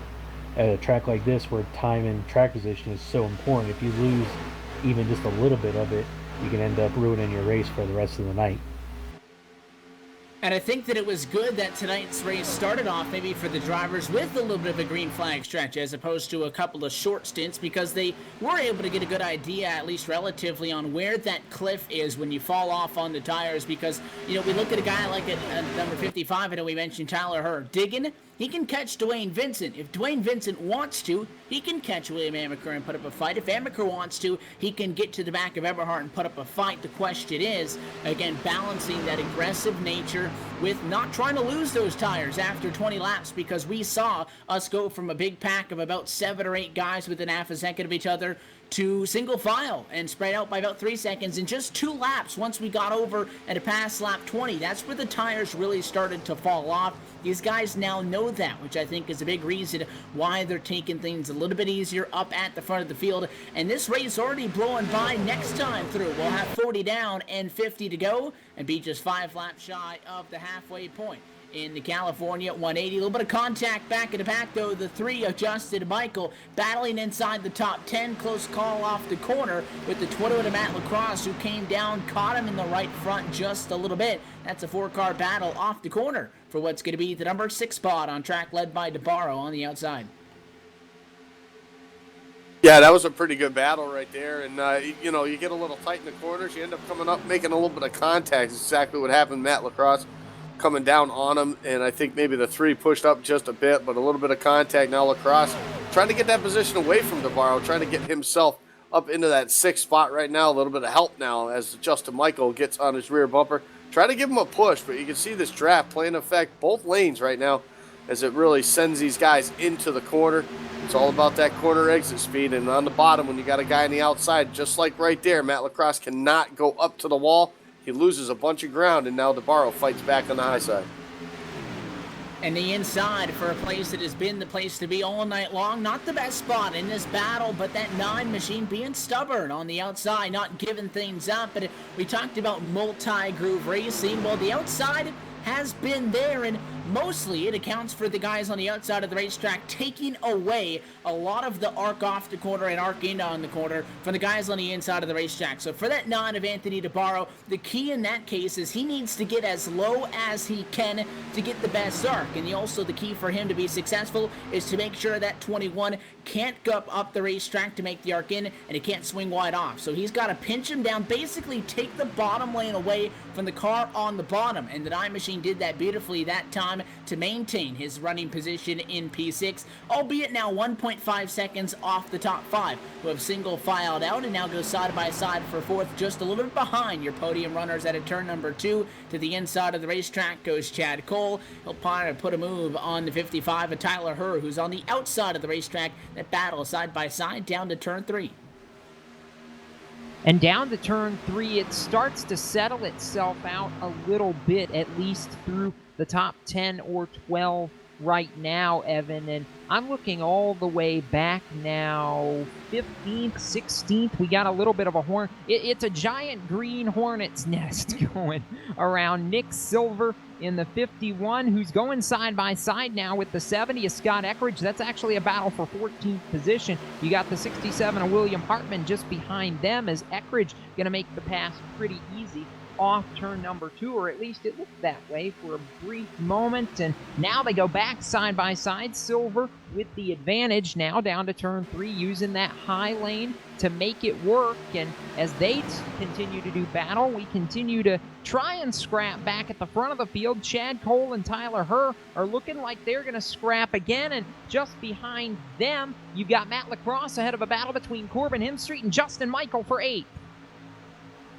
at a track like this where time and track position is so important, if you lose even just a little bit of it, you can end up ruining your race for the rest of the night. And I think that it was good that tonight's race started off maybe for the drivers with a little bit of a green flag stretch, as opposed to a couple of short stints, because they were able to get a good idea, at least relatively, on where that cliff is when you fall off on the tires. Because, we look at a guy like at number 55, I know we mentioned Tyler Hurd, digging. He can catch Dwayne Vincent. If Dwayne Vincent wants to, he can catch William Amaker and put up a fight. If Amaker wants to, he can get to the back of Eberhardt and put up a fight. The question is, again, balancing that aggressive nature with not trying to lose those tires after 20 laps, because we saw us go from a big pack of about 7 or 8 guys within half a second of each other to single file and spread out by about 3 seconds in just 2 laps. Once we got over at a past lap 20, that's where the tires really started to fall off. These guys now know that, which I think is a big reason why they're taking things a little bit easier up at the front of the field. And this race already blowing by. Next time through, we'll have 40 down and 50 to go and be just 5 laps shy of the halfway point. In the California 180, a little bit of contact back in the back, though. The 3 adjusted Michael battling inside the top 10. Close call off the corner with the Toyota Matt Lacrosse, who came down, caught him in the right front just a little bit. That's a 4-car battle off the corner for what's going to be the number 6 spot on track, led by DeBarro on the outside. Yeah, that was a pretty good battle right there. And, you get a little tight in the corners. You end up coming up, making a little bit of contact. It's exactly what happened. Matt Lacrosse coming down on him, and I think maybe the 3 pushed up just a bit, but a little bit of contact. Now Lacrosse trying to get that position away from DeBarro, trying to get himself up into that 6th spot right now. A little bit of help now as Justin Michael gets on his rear bumper. Try to give him a push, but you can see this draft playing effect both lanes right now as it really sends these guys into the corner. It's all about that corner exit speed, and on the bottom when you got a guy on the outside, just like right there, Matt Lacrosse cannot go up to the wall. He loses a bunch of ground, and now DeBarro fights back on the high side. And the inside for a place that has been the place to be all night long. Not the best spot in this battle, but that 9 machine being stubborn on the outside, not giving things up. But we talked about multi-groove racing. Well, the outside has been there, and mostly it accounts for the guys on the outside of the racetrack taking away a lot of the arc off the corner and arc in on the corner from the guys on the inside of the racetrack. So for that nod of Anthony DeBarro, the key in that case is he needs to get as low as he can to get the best arc, and also the key for him to be successful is to make sure that 21 can't go up the racetrack to make the arc in, and it can't swing wide off. So he's got to pinch him down, basically take the bottom lane away from the car on the bottom, and the Nine Machine did that beautifully that time to maintain his running position in P6, albeit now 1.5 seconds off the top 5, who have single filed out and now go side by side for 4th, just a little bit behind your podium runners at a turn number 2. To the inside of the racetrack goes Chad Cole. He'll put a move on the 55 of Tyler Herr, who's on the outside of the racetrack, that battle side by side down to turn 3. And down to turn 3, it starts to settle itself out a little bit, at least through the top 10 or 12 right now, Evan. And I'm looking all the way back now, 15th, 16th. We got a little bit of a horn. It's a giant green hornet's nest going around Nick Silver in the 51, who's going side by side now with the 70 of Scott Eckridge. That's actually a battle for 14th position. You got the 67 of William Hartman just behind them, as Eckridge going to make the pass pretty easy off turn number 2, or at least it looked that way for a brief moment. And now they go back side by side. Silver with the advantage now down to turn 3, using that high lane to make it work. And as they continue to do battle, we continue to try and scrap back at the front of the field. Chad Cole and Tyler Herr are looking like they're going to scrap again, and just behind them you've got Matt Lacrosse ahead of a battle between Corbin Hemstreet and Justin Michael for 8th.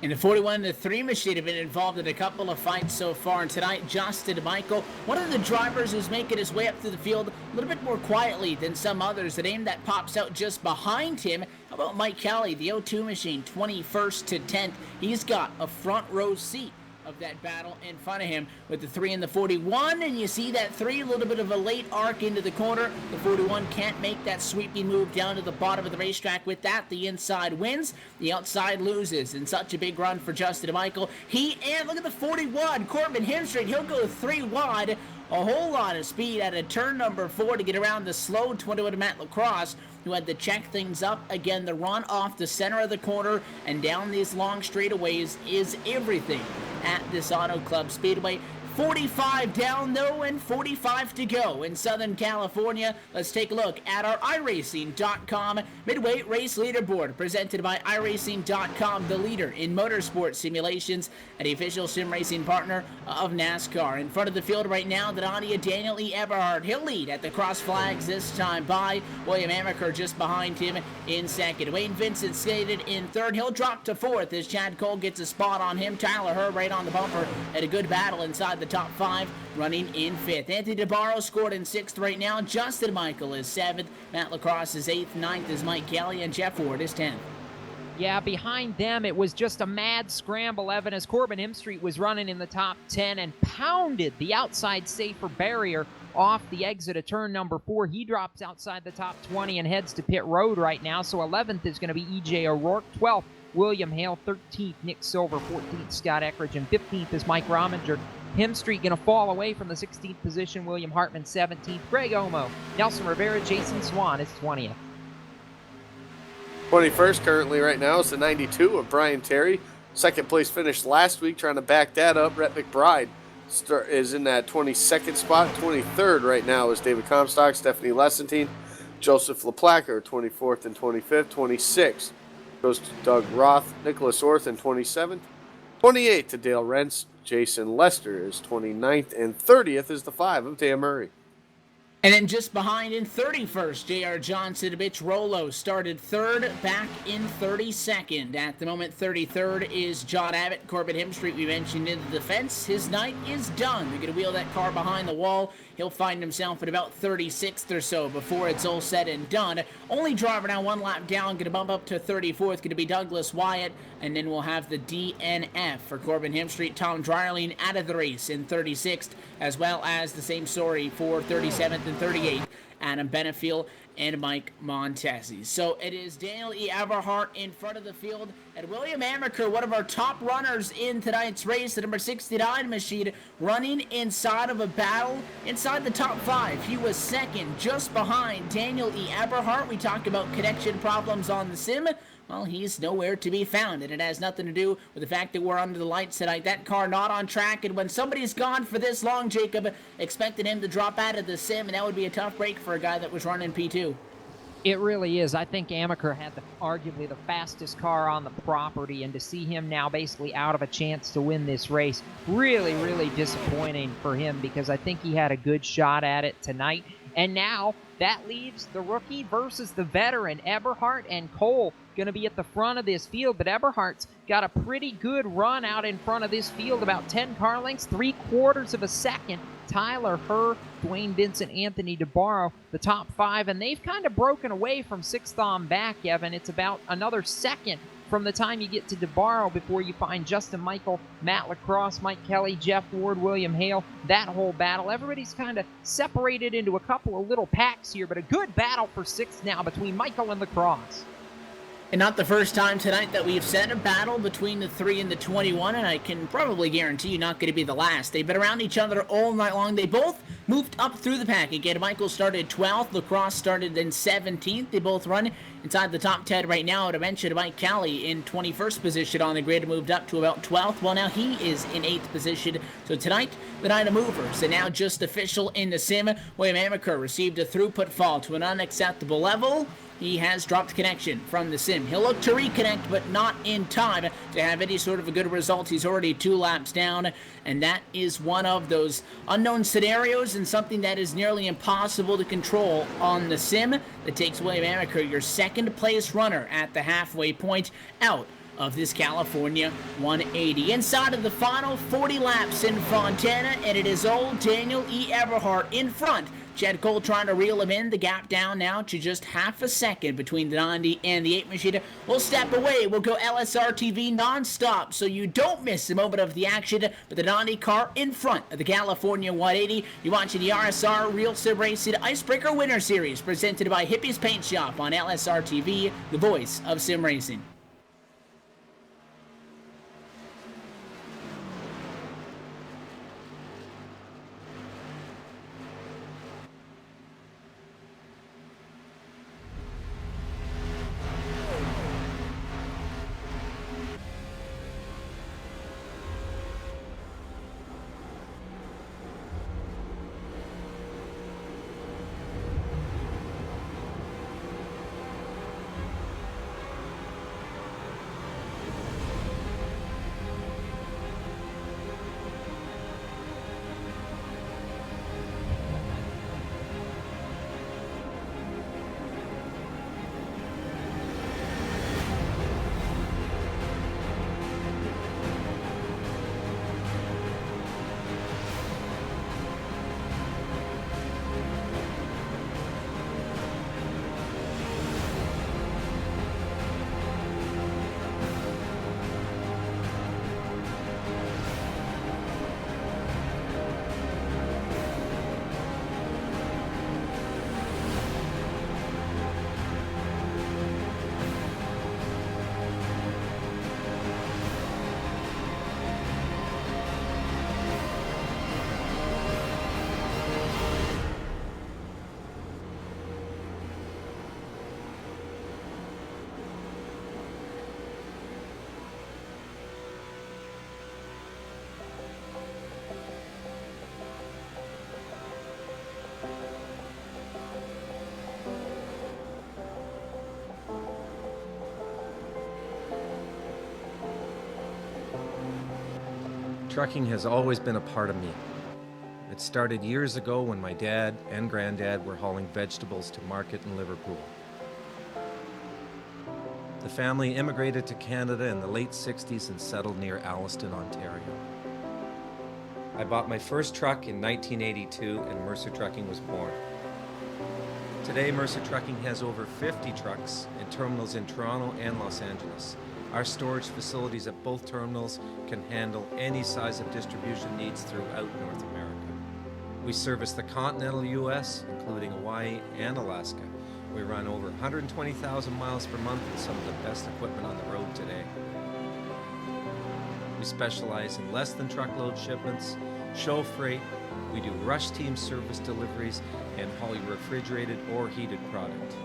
And the 41 and the 3 Machine have been involved in a couple of fights so far. And tonight, Justin Michael, one of the drivers who's making his way up through the field a little bit more quietly than some others. The name that pops out just behind him, how about Mike Kelly, the 02 Machine, 21st to 10th. He's got a front row seat of that battle in front of him with the 3 and the 41, and you see that 3, a little bit of a late arc into the corner. The 41 can't make that sweeping move down to the bottom of the racetrack. With that, the inside wins, the outside loses, and such a big run for Justin Michael. And look at the 41, Corbin Hemstreet, he'll go 3 wide, a whole lot of speed at a turn number 4 to get around the slow 21 Matt Lacrosse, who had to check things up. Again, the run off the center of the corner and down these long straightaways is everything at this Auto Club Speedway. 45 down though, and 45 to go in Southern California. Let's take a look at our iRacing.com midway race leaderboard, presented by iRacing.com, the leader in motorsport simulations and the official sim racing partner of NASCAR. In front of the field right now, the Nadia Daniel E. Eberhard. He'll lead at the cross flags this time by William Amaker just behind him in second. Wayne Vincent skated in third. He'll drop to 4th as Chad Cole gets a spot on him. Tyler Herr right on the bumper at a good battle inside the top 5, running in 5th. Anthony DeBarro scored in 6th right now. Justin Michael is 7th. Matt Lacrosse is 8th. 9th is Mike Kelly, and Jeff Ward is 10th. Yeah, behind them it was just a mad scramble, Evan, as Corbin Hemstreet was running in the top 10 and pounded the outside safer barrier off the exit of turn number 4. He drops outside the top 20 and heads to pit road right now. So 11th is going to be E.J. O'Rourke. 12th, William Hale. 13th, Nick Silver. 14th, Scott Eckridge. And 15th is Mike Rominger. Hemstreet going to fall away from the 16th position. William Hartman 17th. Greg Omo, Nelson Rivera, Jason Swan is 20th. 21st currently right now is the 92 of Brian Terry. Second place finished last week, trying to back that up. Rhett McBride is in that 22nd spot. 23rd right now is David Comstock, Stephanie Lessentine, Joseph LaPlaca, 24th and 25th. 26th goes to Doug Roth, Nicholas Orth in 27th. 28th to Dale Rentz. Jason Lester is 29th, and 30th is the 5 of Dan Murray. And then just behind in 31st, J.R. Johnson, Mitch Rollo started 3rd, back in 32nd. At the moment, 33rd is John Abbott. Corbin Hemstreet, we mentioned in the defense. His night is done. They're going to wheel that car behind the wall. He'll find himself at about 36th or so before it's all said and done. Only driver now 1 lap down, going to bump up to 34th, going to be Douglas Wyatt. And then we'll have the DNF for Corbin Hemstreet. Tom Dryerling out of the race in 36th, as well as the same story for 37th and in 38th, Adam Benefiel and Mike Montesi. So it is Daniel E. Everhart in front of the field, and William Amaker, one of our top runners in tonight's race, the number 69 machine, running inside of a battle inside the top 5. He was second, just behind Daniel E. Everhart. We talked about connection problems on the sim. Well, he's nowhere to be found, and it has nothing to do with the fact that we're under the lights tonight. That car not on track, and when somebody's gone for this long, Jacob, expected him to drop out of the sim, and that would be a tough break for a guy that was running P2. It really is. I think Amaker had arguably the fastest car on the property, and to see him now basically out of a chance to win this race, really, really disappointing for him, because I think he had a good shot at it tonight. And now that leaves the rookie versus the veteran. Eberhart and Cole going to be at the front of this field, but Eberhart's got a pretty good run out in front of this field, about 10 car lengths, 3/4 of a second. Tyler Herr, Dwayne Vincent, Anthony DeBarro, the top 5, and they've kind of broken away from 6th on back, Evan. It's about another second from the time you get to DeBarro before you find Justin Michael, Matt Lacrosse, Mike Kelly, Jeff Ward, William Hale, that whole battle. Everybody's kind of separated into a couple of little packs here, but a good battle for 6th now between Michael and Lacrosse. And not the first time tonight that we've set a battle between the 3 and the 21, and I can probably guarantee you not going to be the last. They've been around each other all night long. They both moved up through the pack. Again, Michael started 12th, Lacrosse started in 17th. They both run inside the top 10 right now. To mention Mike Kelly in 21st position on the grid, moved up to about 12th. Well, now he is in 8th position. So tonight, the night of movers. And now just official in the sim, William Amaker received a throughput fall to an unacceptable level. He has dropped connection from the sim. He'll look to reconnect, but not in time to have any sort of a good result. He's already 2 laps down, and that is one of those unknown scenarios and something that is nearly impossible to control on the sim that takes William Amaker, your second place runner at the halfway point, out of this California 180. Inside of the final 40 laps in Fontana, and it is old Daniel E. Everhart in front. Chad Cole trying to reel him in. The gap down now to just half a second between the 90 and the 8 machine. We'll step away. We'll go LSRTV nonstop so you don't miss a moment of the action. But the 90 car in front of the California 180. You're watching the RSR Real Sim Racing Icebreaker Winter Series presented by Hippie's Paint Shop on LSRTV, the voice of sim racing. Trucking has always been a part of me. It started years ago when my dad and granddad were hauling vegetables to market in Liverpool. The family immigrated to Canada in the late 60s and settled near Alliston, Ontario. I bought my first truck in 1982 and Mercer Trucking was born. Today, Mercer Trucking has over 50 trucks in terminals in Toronto and Los Angeles. Our storage facilities at both terminals can handle any size of distribution needs throughout North America. We service the continental U.S., including Hawaii and Alaska. We run over 120,000 miles per month with some of the best equipment on the road today. We specialize in less than truckload shipments, show freight, we do rush team service deliveries, and haul your refrigerated or heated product.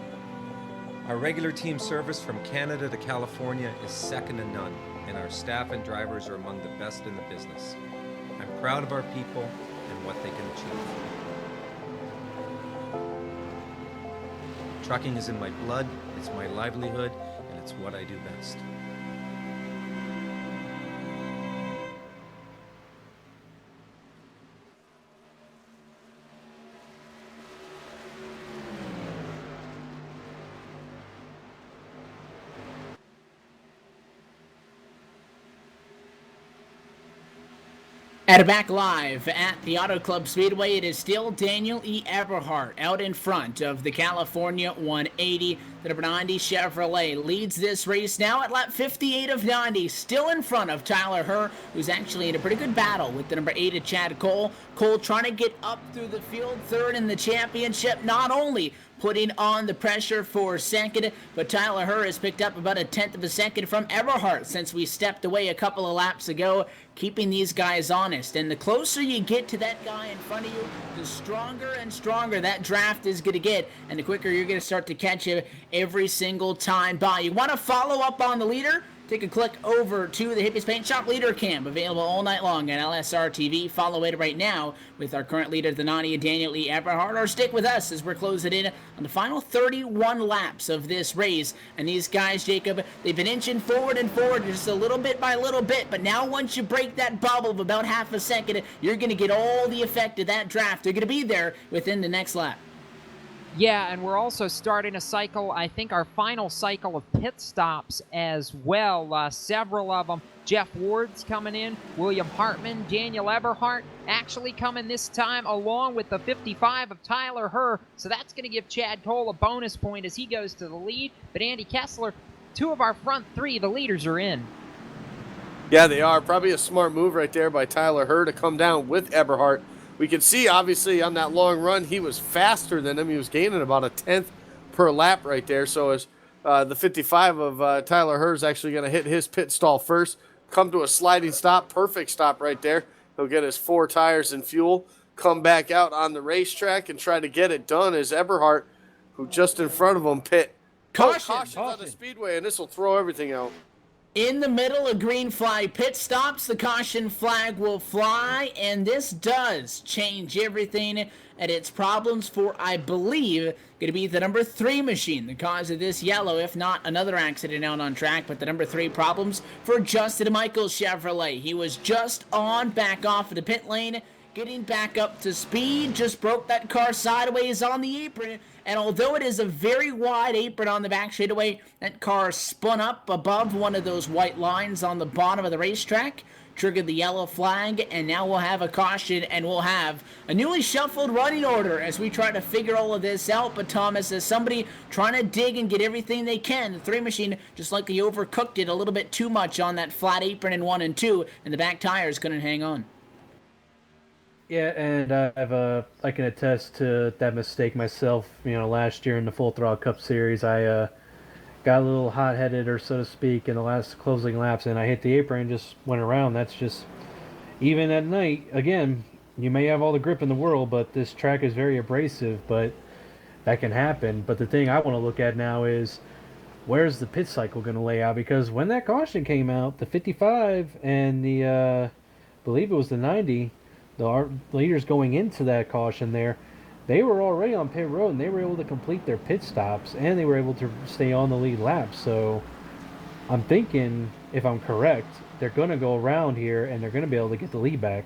Our regular team service from Canada to California is second to none, and our staff and drivers are among the best in the business. I'm proud of our people and what they can achieve. Trucking is in my blood, it's my livelihood, and it's what I do best. And back live at the Auto Club Speedway, it is still Daniel E. Eberhardt out in front of the California 180. The number 90 Chevrolet leads this race now at lap 58 of 90, still in front of Tyler Herr, who's actually in a pretty good battle with the number 8 of Chad Cole. Cole trying to get up through the field, third in the championship, not only putting on the pressure for second, but Tyler Herr has picked up about a tenth of a second from Eberhardt since we stepped away a couple of laps ago, keeping these guys honest. And the closer you get to that guy in front of you, the stronger and stronger that draft is going to get, and the quicker you're going to start to catch him every single time by. You want to follow up on the leader? Take a click over to the Hippies Paint Shop Leader Cam, available all night long on LSRTV. Follow it right now with our current leader, the Nadia Daniel E. Eberhardt, or stick with us as we're closing in on the final 31 laps of this race. And these guys, Jacob, they've been inching forward and forward just a little bit by little bit, but now once you break that bubble of about half a second, you're going to get all the effect of that draft. They're going to be there within the next lap. Yeah, and we're also starting a cycle, I think our final cycle of pit stops as well. Several of them. Jeff Ward's coming in, William Hartman, Daniel Eberhardt actually coming this time along with the 55 of Tyler Herr. So that's going to give Chad Cole a bonus point as he goes to the lead. But Andy Kessler, two of our front three, the leaders are in. Yeah, they are. Probably a smart move right there by Tyler Herr to come down with Eberhardt. We can see, obviously, on that long run, he was faster than him. He was gaining about a tenth per lap right there. So as the 55 of Tyler Herr is actually going to hit his pit stall first, come to a sliding stop, perfect stop right there. He'll get his 4 tires and fuel, come back out on the racetrack and try to get it done as Eberhardt, who just in front of him, pit. Caution on the speedway, and this will throw everything out. In the middle, a green flag pit stops. The caution flag will fly, and this does change everything at its problems for, I believe, going to be the number 3 machine, the cause of this yellow, if not another accident out on track. But the number 3 problems for Justin Michaels Chevrolet. He was just on back off of the pit lane, getting back up to speed, just broke that car sideways on the apron. And although it is a very wide apron on the back straightaway, that car spun up above one of those white lines on the bottom of the racetrack, triggered the yellow flag, and now we'll have a caution, and we'll have a newly shuffled running order as we try to figure all of this out. But Thomas, as somebody trying to dig and get everything they can, the 3 machine just likely overcooked it a little bit too much on that flat apron in 1 and 2, and the back tires couldn't hang on. Yeah, and I can attest to that mistake myself. You know, last year in the Full Throttle Cup Series, I got a little hot-headed, or so to speak, in the last closing laps, and I hit the apron and just went around. That's just, even at night, again, you may have all the grip in the world, but this track is very abrasive, but that can happen. But the thing I want to look at now is, where's the pit cycle going to lay out? Because when that caution came out, the 55 and the, I believe it was the 90, the leaders going into that caution there, they were already on pit road, and they were able to complete their pit stops, and they were able to stay on the lead lap. So I'm thinking, if I'm correct, they're going to go around here, and they're going to be able to get the lead back.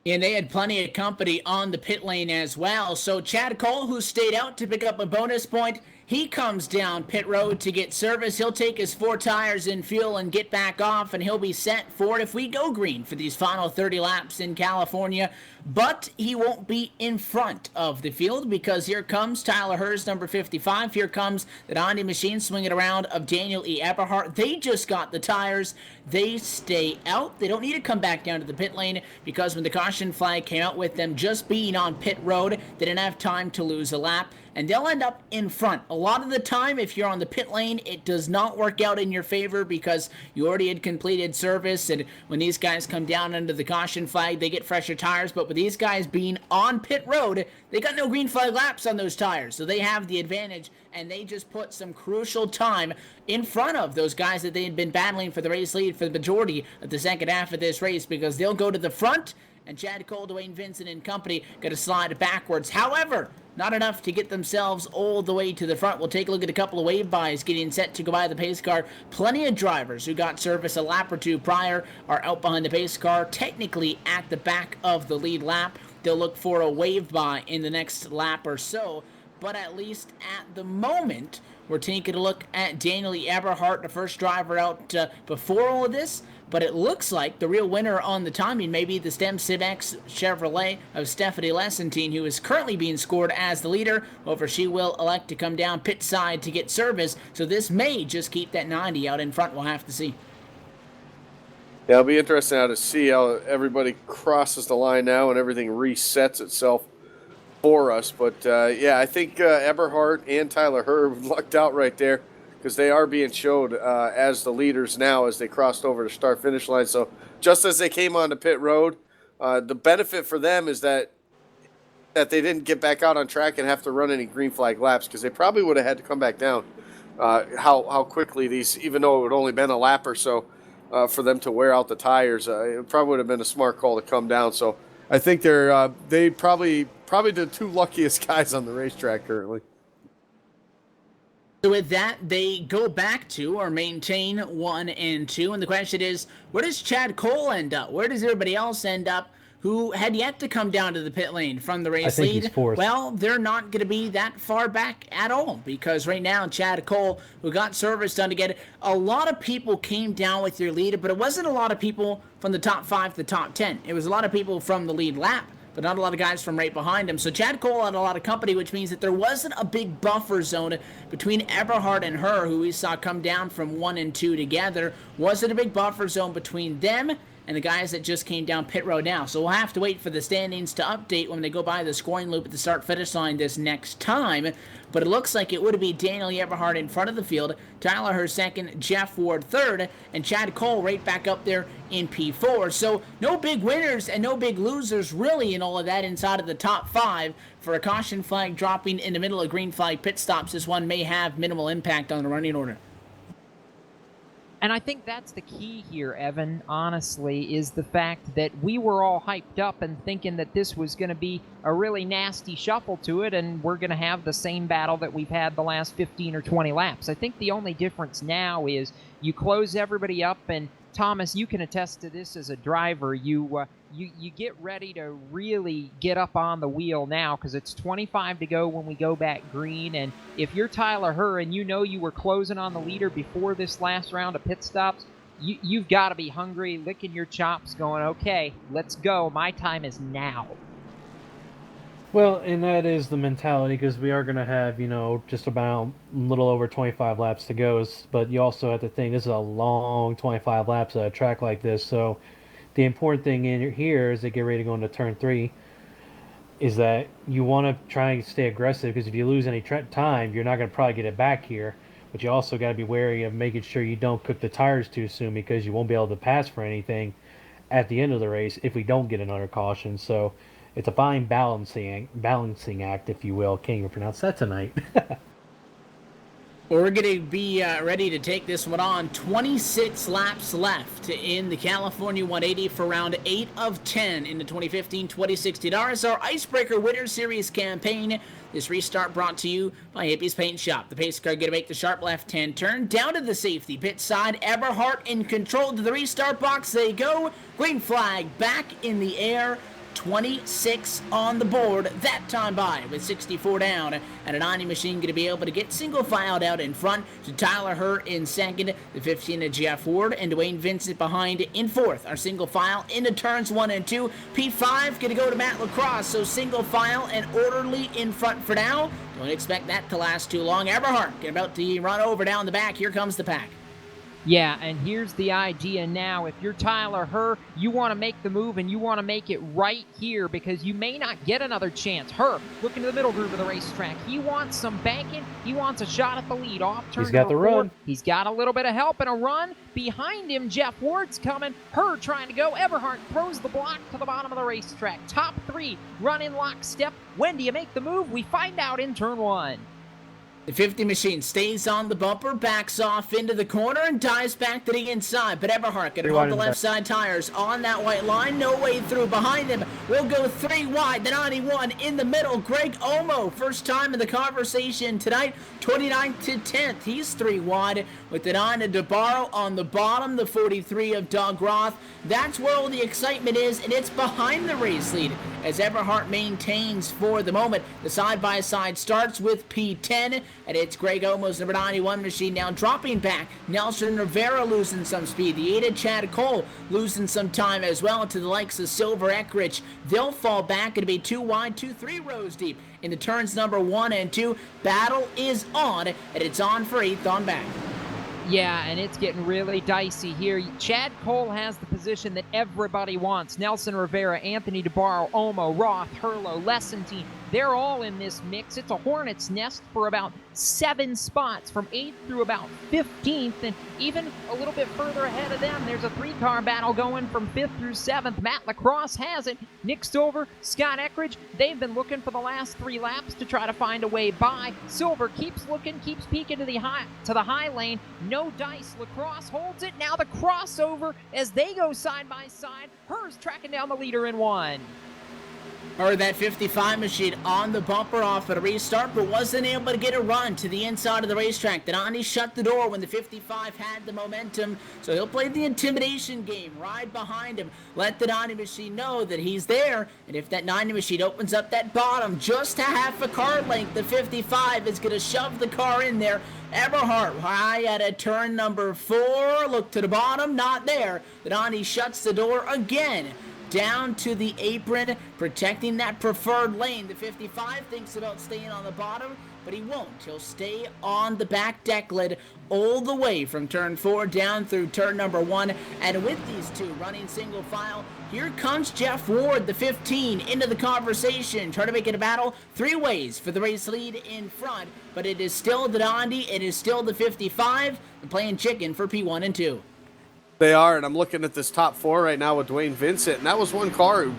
And they had plenty of company on the pit lane as well. So Chad Cole, who stayed out to pick up a bonus point, He comes down pit road to get service. He'll take his 4 tires in fuel and get back off, and he'll be set for it if we go green for these final 30 laps in California. But he won't be in front of the field because here comes Tyler Hurst, number 55. Here comes the Honda machine swinging around of Daniel E. Eberhardt. They just got the tires. They stay out. They don't need to come back down to the pit lane because when the caution flag came out with them just being on pit road, they didn't have time to lose a lap, and they'll end up in front. A lot of the time, if you're on the pit lane, it does not work out in your favor because you already had completed service, and when these guys come down under the caution flag, they get fresher tires, but with these guys being on pit road, they got no green flag laps on those tires, so they have the advantage, and they just put some crucial time in front of those guys that they had been battling for the race lead for the majority of the second half of this race because they'll go to the front, and Chad Cole, Dwayne Vincent, and company going to slide backwards. However, not enough to get themselves all the way to the front. We'll take a look at a couple of wave bys getting set to go by the pace car. Plenty of drivers who got service a lap or two prior are out behind the pace car, technically at the back of the lead lap. They'll look for a wave by in the next lap or so, but at least at the moment, we're taking a look at Daniel E. Eberhardt, the first driver out before all of this. But it looks like the real winner on the timing may be the STEM Civex Chevrolet of Stephanie Lessentine, who is currently being scored as the leader. However, she will elect to come down pit side to get service, so this may just keep that 90 out in front. We'll have to see. Yeah, it'll be interesting now to see how everybody crosses the line now and everything resets itself for us. But, yeah, I think Eberhardt and Tyler Herb lucked out right there, because they are being showed as the leaders now as they crossed over the start-finish line. So just as they came onto pit road, the benefit for them is that they didn't get back out on track and have to run any green flag laps, because they probably would have had to come back down how quickly these, even though it had only been a lap or so for them to wear out the tires, it probably would have been a smart call to come down. So I think they probably the 2 luckiest guys on the racetrack currently. So with that, they go back to or maintain 1 and 2. And the question is, where does Chad Cole end up? Where does everybody else end up who had yet to come down to the pit lane from the race lead? He's fourth. Well, they're not going to be that far back at all because right now, Chad Cole, who got service done to get it, a lot of people came down with their lead, but it wasn't a lot of people from the top 5 to the top 10. It was a lot of people from the lead lap, but not a lot of guys from right behind him. So Chad Cole had a lot of company, which means that there wasn't a big buffer zone between Eberhardt and her, who we saw come down from 1 and 2 together. Wasn't a big buffer zone between them and the guys that just came down pit road now. So we'll have to wait for the standings to update when they go by the scoring loop at the start-finish line this next time. But it looks like it would be Daniel Eberhardt in front of the field, Tyler Hurst second, Jeff Ward third, and Chad Cole right back up there in P4. So no big winners and no big losers really in all of that inside of the top 5. For a caution flag dropping in the middle of green flag pit stops, this one may have minimal impact on the running order. And I think that's the key here, Evan, honestly, is the fact that we were all hyped up and thinking that this was going to be a really nasty shuffle to it, and we're going to have the same battle that we've had the last 15 or 20 laps. I think the only difference now is you close everybody up, and Thomas, you can attest to this as a driver. You get ready to really get up on the wheel now because it's 25 to go when we go back green. And if you're Tyler Herr and you know you were closing on the leader before this last round of pit stops, you've got to be hungry, licking your chops, going, okay, let's go. My time is now. Well, and that is the mentality because we are going to have, just about a little over 25 laps to go. But you also have to think this is a long 25 laps at a track like this. So the important thing in here is to get ready to go into turn 3 is that you want to try and stay aggressive because if you lose any time, you're not going to probably get it back here. But you also got to be wary of making sure you don't cook the tires too soon because you won't be able to pass for anything at the end of the race if we don't get another caution. So it's a fine balancing act, if you will. Can't even pronounce that tonight. Well, we're going to be ready to take this one on. 26 laps left in the California 180 for round 8 of 10 in the 2015-2016 RSR Icebreaker Winter Series campaign. This restart brought to you by Hippie's Paint Shop. The pace car going to make the sharp left-hand turn down to the safety pit side. Eberhardt in control to the restart box. They go. Green flag back in the air. 26 on the board that time by with 64 down, and a 90 machine going to be able to get single filed out in front to Tyler Hurt in second, the 15 to Jeff Ward, and Dwayne Vincent behind in fourth. Our single file into turns 1 and 2. P5 going to go to Matt Lacrosse, so single file and orderly in front for now. Don't expect that to last too long. Eberhardt about to run over down the back. Here comes the pack. Yeah, and here's the idea now. If you're Tyler Herr, you want to make the move, and you want to make it right here because you may not get another chance. Herr, looking to the middle groove of the racetrack. He wants some banking. He wants a shot at the lead. Off turn He's got the run. He's got a little bit of help and a run. Behind him, Jeff Ward's coming. Herr trying to go. Eberhardt throws the block to the bottom of the racetrack. Top three run in lockstep. When do you make the move? We find out in turn 1. The 50 machine stays on the bumper, backs off into the corner, and dives back to the inside. But Eberhardt going to hold the left side tires on that white line. No way through. Behind him, we'll go 3 wide. The 91 in the middle. Greg Omo, first time in the conversation tonight. 29th to 10th. He's 3 wide with the 9 of DeBarro on the bottom. The 43 of Doug Roth. That's where all the excitement is, and it's behind the race lead as Eberhardt maintains for the moment. The side-by-side starts with P10, and it's Greg Omo's number 91 machine now dropping back. Nelson Rivera losing some speed. The 8 of Chad Cole losing some time as well to the likes of Silver Eckrich. They'll fall back. It'll be 2 wide, 3 rows deep. In the turns number 1 and 2, battle is on, and it's on for 8th on back. Yeah, and it's getting really dicey here. Chad Cole has the position that everybody wants. Nelson Rivera, Anthony DeBarro, Omo, Roth, Herlo, Lessentine, they're all in this mix. It's a hornet's nest for about 7 spots from 8th through about 15th, and even a little bit further ahead of them, there's a 3-car battle going from 5th through 7th. Matt Lacrosse has it. Nick Stover, Scott Eckrich, they've been looking for the last 3 laps to try to find a way by. Silver keeps looking, keeps peeking to the high lane. No dice. Lacrosse holds it. Now the crossover as they go side by side. Herr's tracking down the leader in 1. Or that 55 machine on the bumper off at a restart, but wasn't able to get a run to the inside of the racetrack. Donnie shut the door when the 55 had the momentum, so he'll play the intimidation game, ride behind him, let the 90 machine know that he's there, and if that 90 machine opens up that bottom just a half a car length, the 55 is going to shove the car in there. Eberhardt high at a turn number 4, look to the bottom, not there. The Donnie shuts the door again. Down to the apron, protecting that preferred lane. The 55 thinks about staying on the bottom, but he won't. He'll stay on the back deck lid all the way from turn 4 down through turn number 1. And with these two running single file, here comes Jeff Ward, the 15, into the conversation. Trying to make it a battle 3 ways for the race lead in front, but it is still the Dondi, it is still the 55, and playing chicken for P1 and 2. They are, and I'm looking at this top 4 right now with Dwayne Vincent, and that was one car who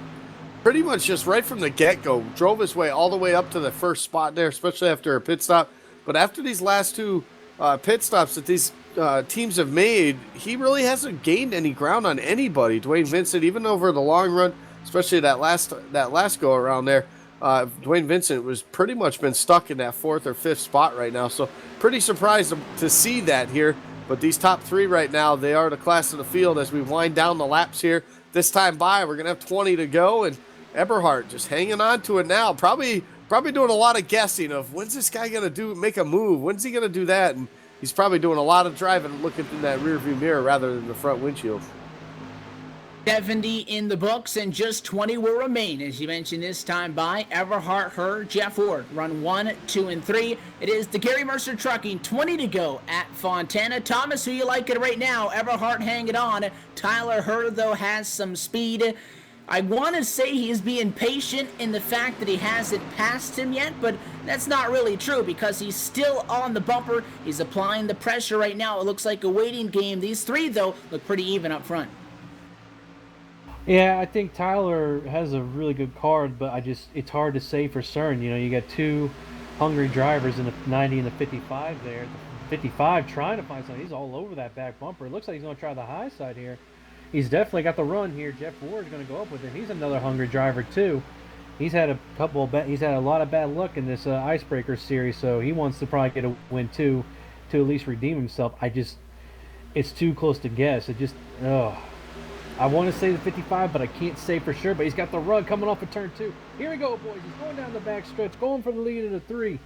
pretty much just right from the get-go drove his way all the way up to the first spot there, especially after a pit stop. But after these last 2 pit stops that these teams have made, he really hasn't gained any ground on anybody. Dwayne Vincent, even over the long run, especially that last go around there, Dwayne Vincent was pretty much been stuck in that 4th or 5th spot right now. So pretty surprised to see that here. But these top 3 right now, they are the class of the field as we wind down the laps here. This time by, we're going to have 20 to go, and Eberhardt just hanging on to it now. Probably doing a lot of guessing of when's this guy going to make a move? When's he going to do that? And he's probably doing a lot of driving looking through that rearview mirror rather than the front windshield. 70 in the books, and just 20 will remain. As you mentioned, this time by Eberhardt, Herr, Jeff Ward. Run 1, 2, and 3. It is the Gary Mercer Trucking. 20 to go at Fontana. Thomas, who you like it right now? Eberhardt hanging on. Tyler Herr, though, has some speed. I want to say he's being patient in the fact that he hasn't passed him yet, but that's not really true because he's still on the bumper. He's applying the pressure right now. It looks like a waiting game. These 3, though, look pretty even up front. Yeah, I think Tyler has a really good card, but it's hard to say for certain. You know, you got 2 hungry drivers in the 90 and the 55 there. The 55 trying to find something. He's all over that back bumper. It looks like he's going to try the high side here. He's definitely got the run here. Jeff Ward's going to go up with it. He's another hungry driver too. He's had a lot of bad luck in this Icebreaker series, so he wants to probably get a win too, to at least redeem himself. It's too close to guess. I want to say the 55, but I can't say for sure. But he's got the rug coming off of turn 2. Here we go, boys. He's going down the back stretch, going for the lead in the 3.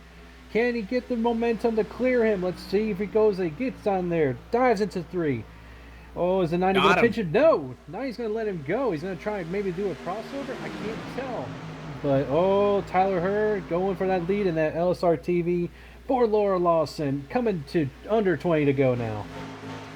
Can he get the momentum to clear him? Let's see if he goes. He gets on there, dives into 3. Oh, is the 90 going to pinch it? No. Now he's going to let him go. He's going to try and maybe do a crossover. I can't tell. But, oh, Tyler Hurd going for that lead in that LSRTV for Laura Lawson, coming to under 20 to go now.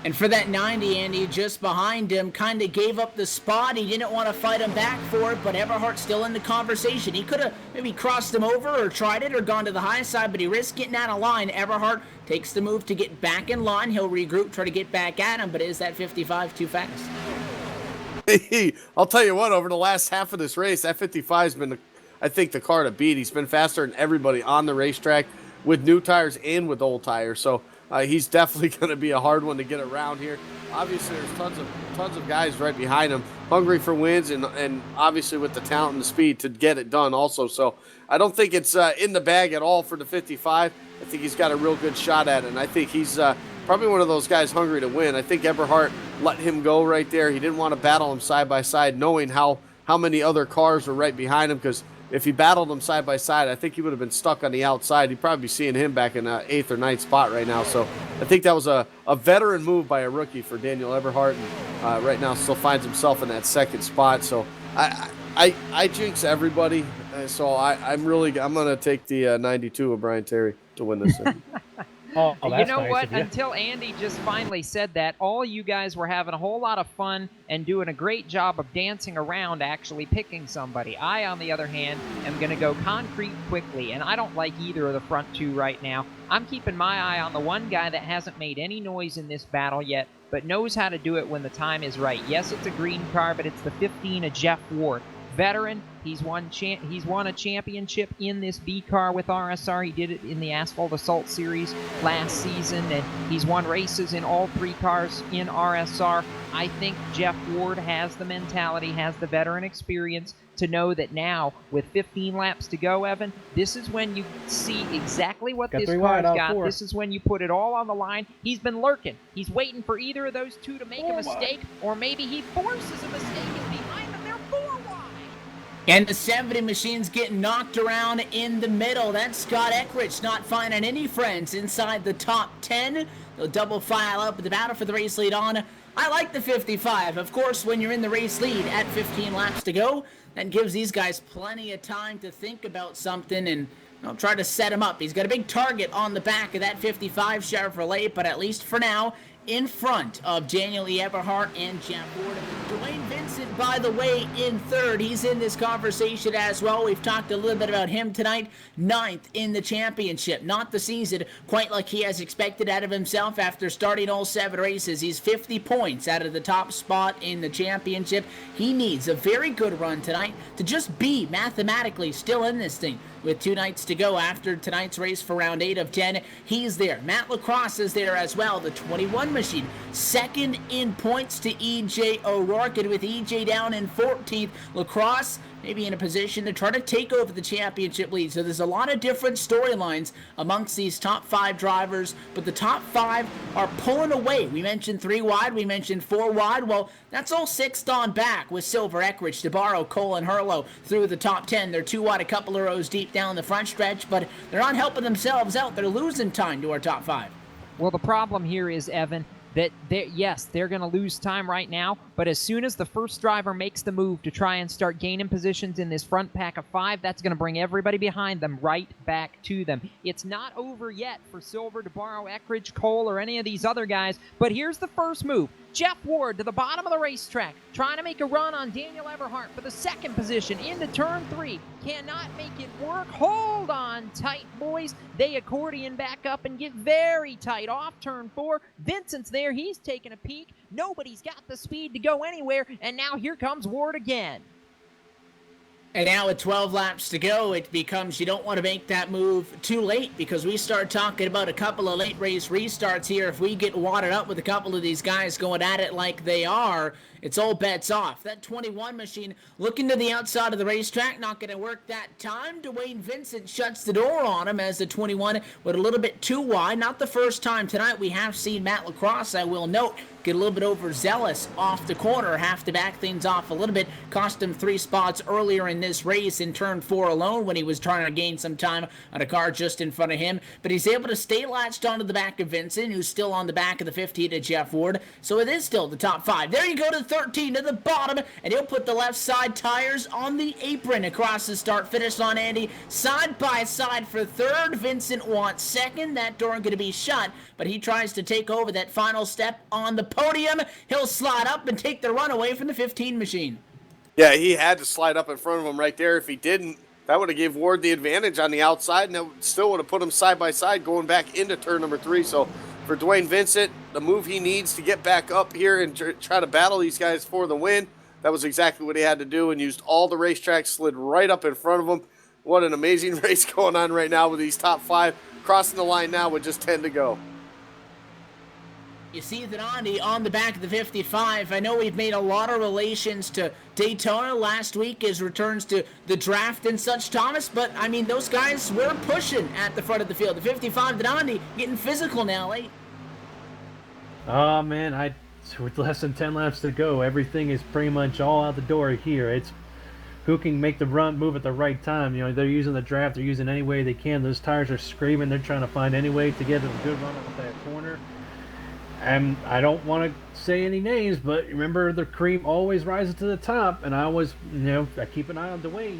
And for that 90, Andy, just behind him, kind of gave up the spot. He didn't want to fight him back for it, but Everhart's still in the conversation. He could have maybe crossed him over or tried it or gone to the high side, but he risked getting out of line. Everhart takes the move to get back in line. He'll regroup, try to get back at him, but is that 55 too fast? Hey, I'll tell you what, over the last half of this race, that 55's been, I think, the car to beat. He's been faster than everybody on the racetrack with new tires and with old tires, so he's definitely going to be a hard one to get around here. Obviously, there's tons of guys right behind him, hungry for wins, and obviously with the talent and the speed to get it done also. So I don't think it's in the bag at all for the 55. I think he's got a real good shot at it, and I think he's probably one of those guys hungry to win. I think Eberhard let him go right there. He didn't want to battle him side by side, knowing how many other cars were right behind him, because if he battled them side by side, I think he would have been stuck on the outside. You'd probably be seeing him back in 8th or 9th spot right now. So I think that was a veteran move by a rookie for Daniel Eberhard, and right now still finds himself in that 2nd spot. So I jinx everybody. So I'm going to take the 92 of Brian Terry to win this thing. You know nice what? Until Andy just finally said that, all you guys were having a whole lot of fun and doing a great job of dancing around actually picking somebody. I, on the other hand, am going to go concrete quickly, and I don't like either of the front 2 right now. I'm keeping my eye on the one guy that hasn't made any noise in this battle yet, but knows how to do it when the time is right. Yes, it's a green car, but it's the 15 of Jeff Ward. Veteran, he's won a championship in this B car with RSR. He did it in the Asphalt Assault Series last season, and he's won races in all 3 cars in RSR. I think Jeff Ward has the mentality, has the veteran experience to know that now, with 15 laps to go, Evan, this is when you see exactly what this car's got. This is when you put it all on the line. He's been lurking. He's waiting for either of those 2 to make a mistake, or maybe he forces a mistake and behind them they're 4 wide. And the 70 machine's getting knocked around in the middle. That's Scott Eckrich not finding any friends inside the top 10. They'll double file up with the battle for the race lead on. I like the 55. Of course, when you're in the race lead at 15 laps to go, that gives these guys plenty of time to think about something and try to set him up. He's got a big target on the back of that 55 Chevrolet, but at least for now, in front of Daniel E. Eberhard and Jeff Ward. Dwayne Vincent, by the way, in 3rd. He's in this conversation as well. We've talked a little bit about him tonight. 9th in the championship. Not the season quite like he has expected out of himself after starting all 7 races. He's 50 points out of the top spot in the championship. He needs a very good run tonight to just be mathematically still in this thing. With 2 nights to go after tonight's race for round 8 of 10, he's there. Matt Lacrosse is there as well, the 21 machine. 2nd in points to E.J. O'Rourke, and with E.J. down in 14th, Lacrosse maybe in a position to try to take over the championship lead. So there's a lot of different storylines amongst these top 5 drivers, but the top 5 are pulling away. We mentioned 3 wide, we mentioned 4 wide. Well, that's all 6th on back with Silver, Eckrich, DeBarro, Cole, and Hurlow through the top 10. They're 2 wide, a couple of rows deep down the front stretch, but they're not helping themselves out. They're losing time to our top 5. Well, the problem here is, Evan, that they're going to lose time right now, but as soon as the first driver makes the move to try and start gaining positions in this front pack of 5, that's going to bring everybody behind them right back to them. It's not over yet for Silver, DeBarro, Eckrich, Cole, or any of these other guys, but here's the first move. Jeff Ward to the bottom of the racetrack, trying to make a run on Daniel Eberhard for the 2nd position into turn 3. Cannot make it work. Hold on tight, boys. They accordion back up and get very tight off turn 4. Vincent's there. He's taking a peek. Nobody's got the speed to go anywhere, and now here comes Ward again. And now with 12 laps to go, it becomes you don't want to make that move too late, because we start talking about a couple of late race restarts here. If we get wadded up with a couple of these guys going at it like they are, it's all bets off. That 21 machine looking to the outside of the racetrack, not going to work that time. Dwayne Vincent shuts the door on him as the 21 went a little bit too wide. Not the first time tonight we have seen Matt Lacrosse, I will note, get a little bit overzealous off the corner, have to back things off a little bit. Cost him 3 spots earlier in this race in turn 4 alone when he was trying to gain some time on a car just in front of him. But he's able to stay latched onto the back of Vincent, who's still on the back of the 15 to Jeff Ward. So it is still the top 5. There you go to 13 to the bottom, and he'll put the left side tires on the apron across the start-finish line, Andy. Side by side for third. Vincent wants second. That door going to be shut, but he tries to take over that final step on the podium. He'll slide up and take the run away from the 15 machine. Yeah, he had to slide up in front of him right there. If he didn't, that would have gave Ward the advantage on the outside, and that still would have put him side by side going back into turn number 3. So for Dwayne Vincent, the move he needs to get back up here and try to battle these guys for the win, that was exactly what he had to do, and used all the racetracks, slid right up in front of him. What an amazing race going on right now with these top 5 crossing the line now with just 10 to go. You see that on the back of the 55. I know we've made a lot of relations to Daytona last week as returns to the draft and such, Thomas, but I mean, those guys were pushing at the front of the field. The 55 Donnie getting physical now, late. Oh man, with less than 10 laps to go, everything is pretty much all out the door here. It's who can make the run move at the right time. You know, they're using the draft, they're using any way they can. Those tires are screaming, they're trying to find any way to get a good run off that corner. And I don't want to say any names, but remember, the cream always rises to the top, and I always, I keep an eye on Dwayne.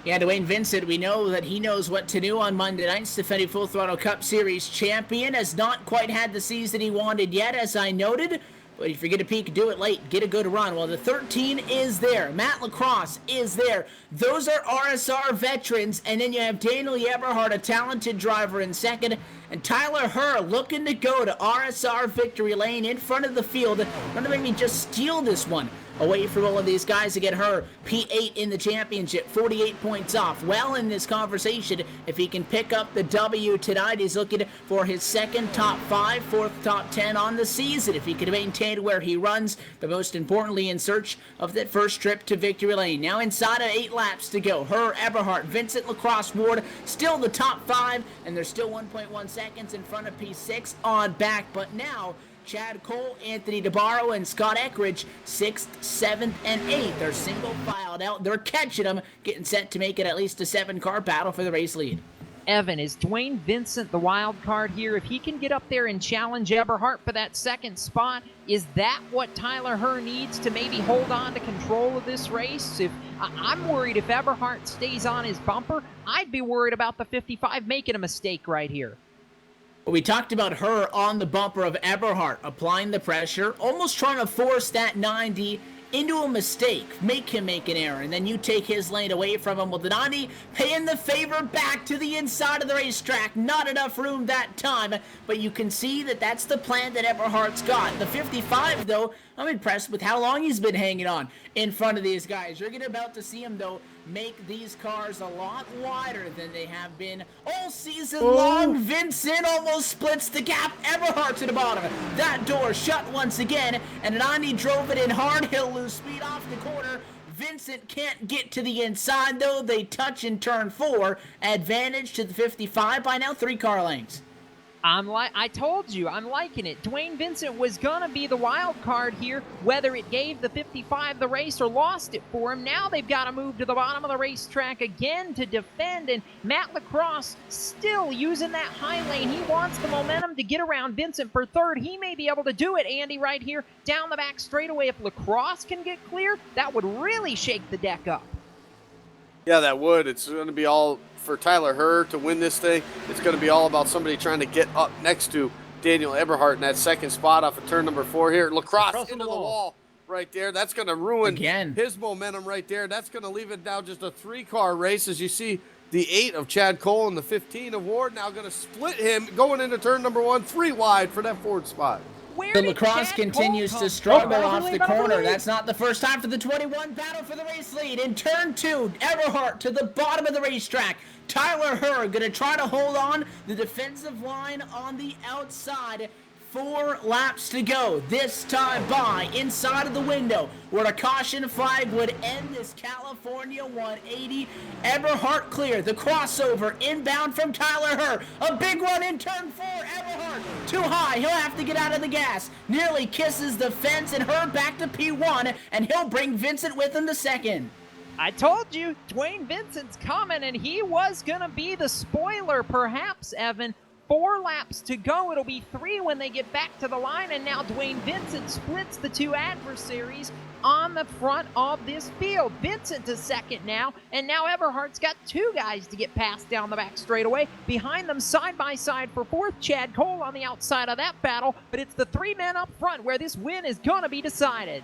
Yeah, Dwayne Vincent, we know that he knows what to do on Monday nights. Defending Full Throttle Cup Series champion, has not quite had the season he wanted yet, as I noted. But if you get a peek, do it late. Get a good run. Well, the 13 is there. Matt Lacrosse is there. Those are RSR veterans. And then you have Daniel Eberhardt, a talented driver, in second. And Tyler Herr looking to go to RSR victory lane in front of the field. Going to make me just steal this one away from all of these guys to get her P8 in the championship, 48 points off. Well, in this conversation, if he can pick up the W tonight, he's looking for his second top 5, fourth top 10 on the season. If he can maintain where he runs, but most importantly, in search of that first trip to victory lane. Now inside of 8 laps to go. Herr, Eberhardt, Vincent, Lacrosse, Ward, still the top 5, and they're still 1.1 seconds in front of P6 on back. But now Chad Cole, Anthony DeBarro, and Scott Eckridge, 6th, 7th, and 8th. They're single filed out. They're catching them, getting set to make it at least a 7-car battle for the race lead. Evan, is Dwayne Vincent the wild card here? If he can get up there and challenge Eberhardt for that second spot, is that what Tyler Herr needs to maybe hold on to control of this race? I'm worried if Eberhardt stays on his bumper, I'd be worried about the 55 making a mistake right here. We talked about her on the bumper of Eberhardt, applying the pressure, almost trying to force that 90 into a mistake, make him make an error, and then you take his lane away from him. Well, the 90 paying the favor back to the inside of the racetrack. Not enough room that time, but you can see that that's the plan that Eberhardt's got. The 55, though, I'm impressed with how long he's been hanging on in front of these guys. You're about to see him, though, make these cars a lot wider than they have been all season long. Vincent almost splits the gap. Eberhardt to the bottom. That door shut once again, and Nani drove it in hard. He'll lose speed off the corner. Vincent can't get to the inside, though. They touch in turn 4. Advantage to the 55 by now 3 car lengths. I told you, I'm liking it. Dwayne Vincent was going to be the wild card here, whether it gave the 55 the race or lost it for him. Now they've got to move to the bottom of the racetrack again to defend, and Matt Lacrosse still using that high lane. He wants the momentum to get around Vincent for third. He may be able to do it, Andy, right here down the back straightaway. If Lacrosse can get clear, that would really shake the deck up. Yeah, that would. It's going to be all for Tyler Herr to win this thing. It's going to be all about somebody trying to get up next to Daniel Eberhardt in that second spot off of turn number 4 here. Lacrosse into the wall right there. That's going to ruin his momentum right there. That's going to leave it now just a 3-car race, as you see the 8 of Chad Cole and the 15 of Ward now going to split him going into turn number 1, 3 wide for that 4th spot. The Lacrosse continues to struggle off the corner. That's not the first time for the 21. Battle for the race lead. In turn 2, Eberhardt to the bottom of the racetrack. Tyler Herr going to try to hold on the defensive line on the outside. 4 laps to go. This time by inside of the window where a caution flag would end this California 180. Eberhart clear. The crossover inbound from Tyler Herr. A big run in turn 4. Eberhart too high. He'll have to get out of the gas. Nearly kisses the fence and Herr back to P1, and he'll bring Vincent with him to second. I told you, Dwayne Vincent's coming, and he was going to be the spoiler, perhaps, Evan. 4 laps to go. It'll be 3 when they get back to the line, and now Dwayne Vincent splits the 2 adversaries on the front of this field. Vincent to second now, and now Eberhart's got 2 guys to get past down the back straightaway. Behind them, side by side for 4th, Chad Cole on the outside of that battle, but it's the 3 men up front where this win is going to be decided.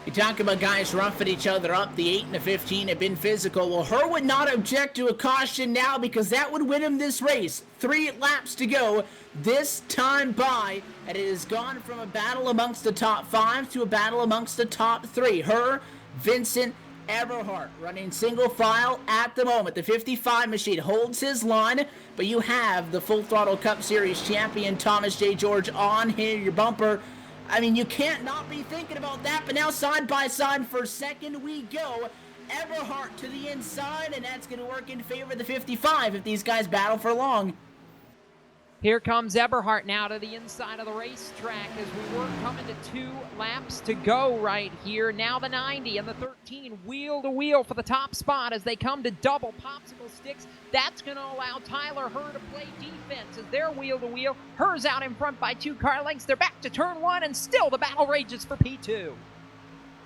You talk about guys roughing each other up. The 8 and the 15 have been physical. Well, Herr would not object to a caution now because that would win him this race. 3 laps to go this time by, and it has gone from a battle amongst the top 5 to a battle amongst the top 3. Herr, Vincent, Eberhart running single file at the moment. The 55 machine holds his line, but you have the Full Throttle Cup Series champion Thomas J. George on here, your bumper. I mean, you can't not be thinking about that, but now side by side for second we go. Eberhart to the inside, and that's going to work in favor of the 55 if these guys battle for long. Here comes Eberhart now to the inside of the racetrack as we were coming to 2 laps to go right here. Now the 90 and the 13 wheel to wheel for the top spot as they come to double popsicle sticks. That's going to allow Tyler Herr to play defense as they're wheel to wheel. Herr's out in front by 2 car lengths. They're back to turn 1, and still the battle rages for P2.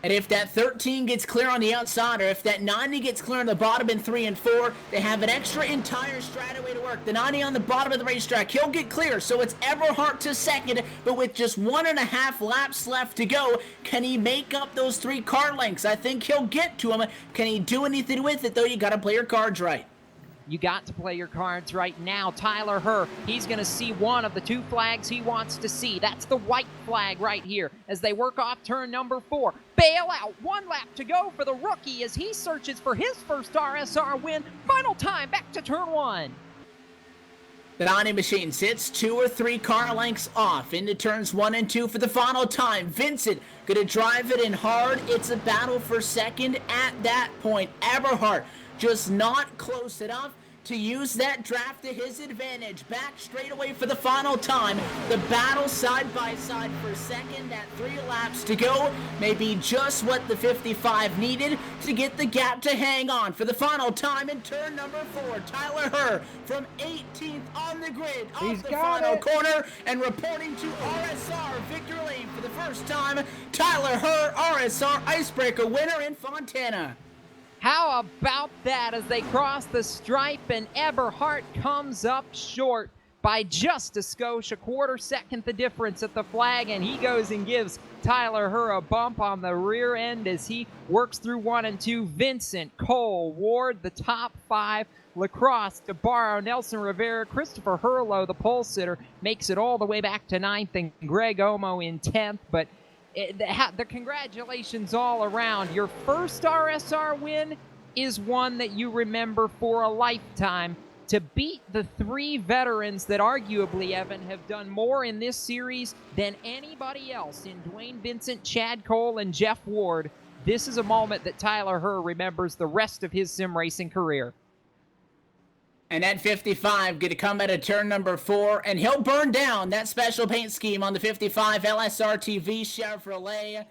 And if that 13 gets clear on the outside, or if that 90 gets clear on the bottom in 3 and 4, they have an extra entire straightaway to work. The 90 on the bottom of the racetrack, he'll get clear, so it's Eberhart to second, but with just 1.5 laps left to go, can he make up those 3 car lengths? I think he'll get to them. Can he do anything with it, though? You got to play your cards right. You got to play your cards right now. Tyler Herr, he's going to see one of the 2 flags he wants to see. That's the white flag right here as they work off turn number 4. Bail out. 1 lap to go for the rookie as he searches for his first RSR win. Final time back to turn 1. The 90 machine sits 2 or 3 car lengths off into turns 1 and 2 for the final time. Vincent going to drive it in hard. It's a battle for second at that point. Eberhart just not close enough to use that draft to his advantage. Back straight away for the final time. The battle side by side for second at 3 laps to go may be just what the 55 needed to get the gap to hang on. For the final time in turn number 4, Tyler Herr from 18th on the grid off the final corner and reporting to RSR victory lane for the first time. Tyler Herr, RSR Icebreaker winner in Fontana. How about that as they cross the stripe and Eberhart comes up short by just a skosh, a quarter second the difference at the flag, and he goes and gives Tyler Herr a bump on the rear end as he works through 1 and 2. Vincent, Cole, Ward, the top 5, Lacrosse, DeBarro, Nelson Rivera, Christopher Hurlow, the pole sitter, makes it all the way back to 9th, and Greg Omo in 10th, but the congratulations all around. Your first RSR win is one that you remember for a lifetime. To beat the 3 veterans that arguably, Evan, have done more in this series than anybody else in Dwayne Vincent, Chad Cole, and Jeff Ward, this is a moment that Tyler Herr remembers the rest of his sim racing career. And that 55 going to come at a turn number 4, and he'll burn down that special paint scheme on the 55 LSRTV Chevrolet.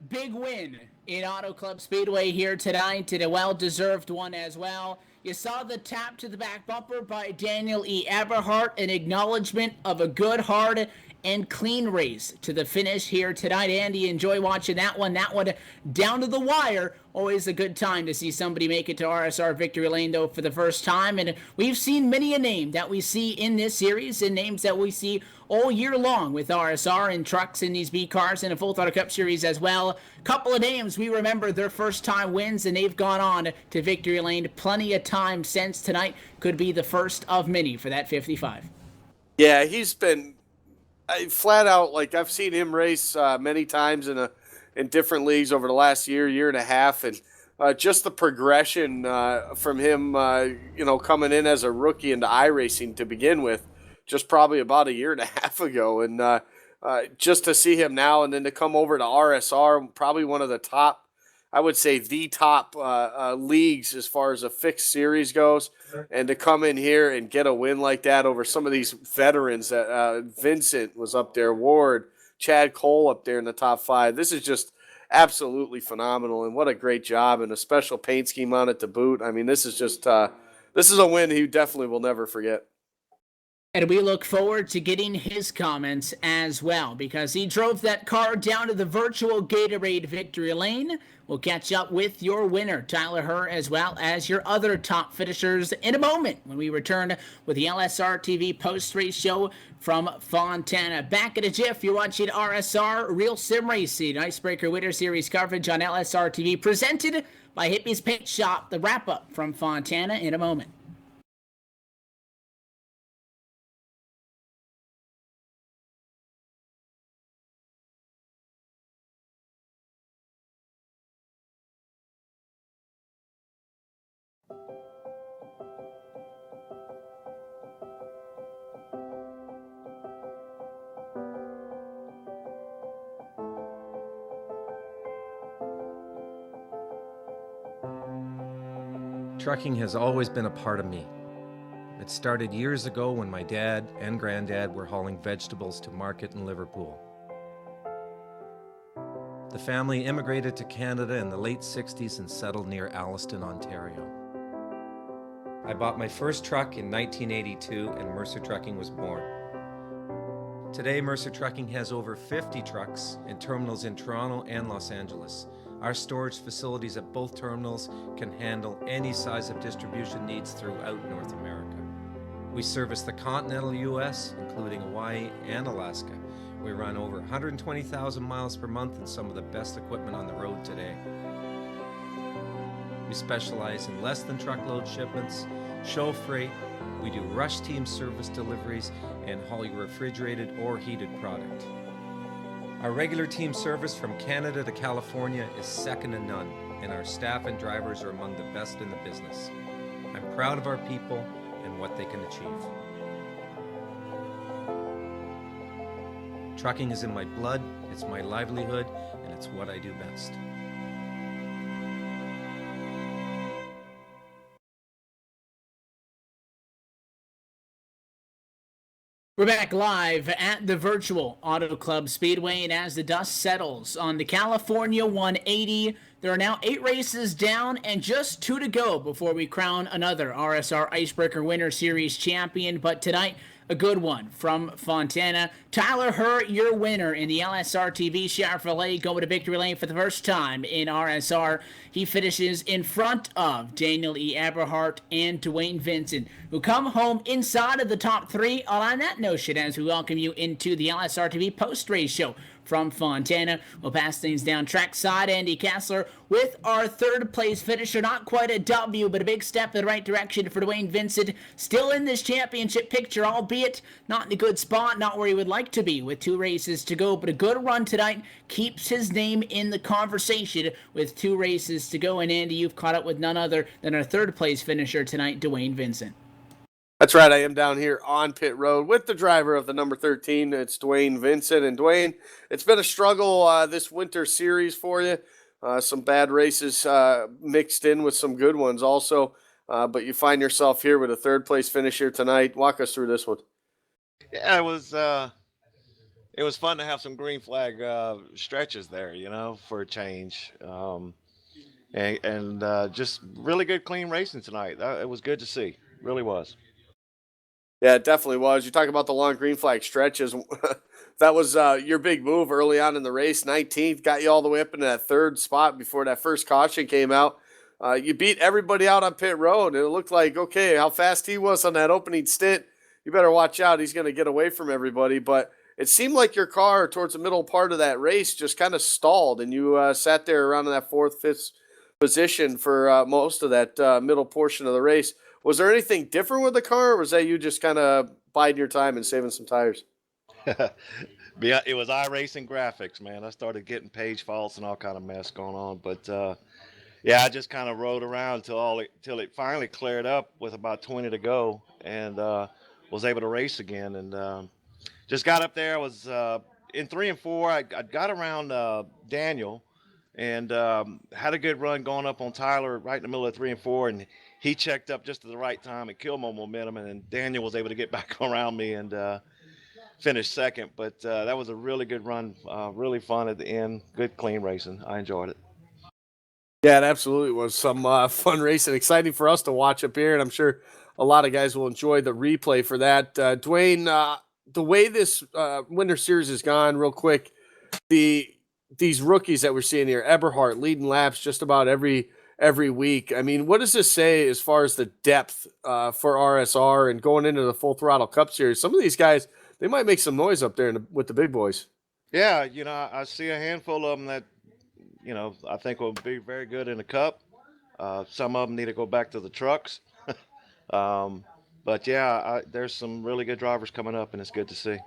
Big win in Auto Club Speedway here tonight, and a well-deserved one as well. You saw the tap to the back bumper by Daniel E. Eberhart, an acknowledgement of a good, hard, and clean race to the finish here tonight. Andy, enjoy watching that one. That one down to the wire. Always a good time to see somebody make it to RSR victory lane, though, for the first time. And we've seen many a name that we see in this series and names that we see all year long with RSR and trucks in these B cars and a Full Throttle Cup Series as well. Couple of names we remember their first time wins, and they've gone on to victory lane plenty of time since. Tonight could be the first of many for that 55. Yeah, he's been flat out, like, I've seen him race many times in different leagues over the last year and a half, and just the progression from him, coming in as a rookie into iRacing to begin with, just probably about a year and a half ago, and just to see him now and then to come over to RSR, probably one of the top, I would say the top leagues as far as a fixed series goes, and to come in here and get a win like that over some of these veterans that Vincent was up there, Ward, Chad Cole up there in the top 5. This is just absolutely phenomenal, and what a great job, and a special paint scheme on it to boot. I mean, this is just this is a win he definitely will never forget. And we look forward to getting his comments as well, because he drove that car down to the virtual Gatorade victory lane. We'll catch up with your winner, Tyler Herr, as well as your other top finishers in a moment when we return with the LSRTV post-race show from Fontana. Back at a GIF, you're watching RSR Real Sim Racing Icebreaker Winter Series coverage on LSRTV, presented by Hippie's Paint Shop. The wrap-up from Fontana in a moment. Trucking has always been a part of me. It started years ago when my dad and granddad were hauling vegetables to market in Liverpool. The family immigrated to Canada in the late 60s and settled near Alliston, Ontario. I bought my first truck in 1982 and Mercer Trucking was born. Today, Mercer Trucking has over 50 trucks and terminals in Toronto and Los Angeles. Our storage facilities at both terminals can handle any size of distribution needs throughout North America. We service the continental U.S., including Hawaii and Alaska. We run over 120,000 miles per month and some of the best equipment on the road today. We specialize in less than truckload shipments, show freight, we do rush team service deliveries, and haul your refrigerated or heated product. Our regular team service from Canada to California is second to none, and our staff and drivers are among the best in the business. I'm proud of our people and what they can achieve. Trucking is in my blood, it's my livelihood, and it's what I do best. We're back live at the virtual Auto Club Speedway, and as the dust settles on the California 180, there are now 8 races down and just 2 to go before we crown another RSR Icebreaker Winter Series champion. But tonight, a good one from Fontana. Tyler Herr, your winner in the LSRTV Chevrolet, going to victory lane for the first time in RSR. He finishes in front of Daniel E. Eberhardt and Dwayne Vincent, who come home inside of the top 3. On that notion, as we welcome you into the LSRTV post-race show from Fontana, we'll pass things down trackside. Andy Kessler with our third place finisher. Not quite a W, but a big step in the right direction for Dwayne Vincent. Still in this championship picture, albeit not in a good spot, not where he would like to be with 2 races to go, but a good run tonight keeps his name in the conversation with 2 races to go. And Andy, you've caught up with none other than our third place finisher tonight, Dwayne Vincent. That's right. I am down here on pit road with the driver of the number 13. It's Dwayne Vincent. And Dwayne, it's been a struggle this winter series for you. Some bad races mixed in with some good ones also. But you find yourself here with a third place finish here tonight. Walk us through this one. Yeah, it was fun to have some green flag stretches there, for a change. And just really good clean racing tonight. It was good to see. Really was. Yeah, it definitely was. You talk about the long green flag stretches. That was your big move early on in the race. 19th got you all the way up into that 3rd spot before that first caution came out. You beat everybody out on pit road. It looked like, okay, how fast he was on that opening stint. You better watch out. He's going to get away from everybody. But it seemed like your car towards the middle part of that race just kind of stalled, and you sat there around in that 4th, 5th position for most of that middle portion of the race. Was there anything different with the car, or was that you just kind of biding your time and saving some tires? Yeah, it was iRacing graphics, man. I started getting page faults and all kind of mess going on. But, yeah, I just kind of rode around till it finally cleared up with about 20 to go, and was able to race again. And just got up there. I was in 3 and 4, I got around Daniel, and had a good run going up on Tyler right in the middle of 3 and 4, and he checked up just at the right time and killed my momentum, and then Daniel was able to get back around me and finish second. But that was a really good run, really fun at the end, good clean racing. I enjoyed it. Yeah, it absolutely was some fun racing, exciting for us to watch up here, and I'm sure a lot of guys will enjoy the replay for that. Dwayne, the way this Winter Series has gone, real quick, these rookies that we're seeing here, Eberhardt leading laps just about every week. I mean, what does this say as far as the depth for RSR and going into the Full Throttle Cup Series? Some of these guys, they might make some noise up there with the big boys. Yeah, I see a handful of them that, I think will be very good in the Cup. Some of them need to go back to the trucks. But yeah, there's some really good drivers coming up, and it's good to see.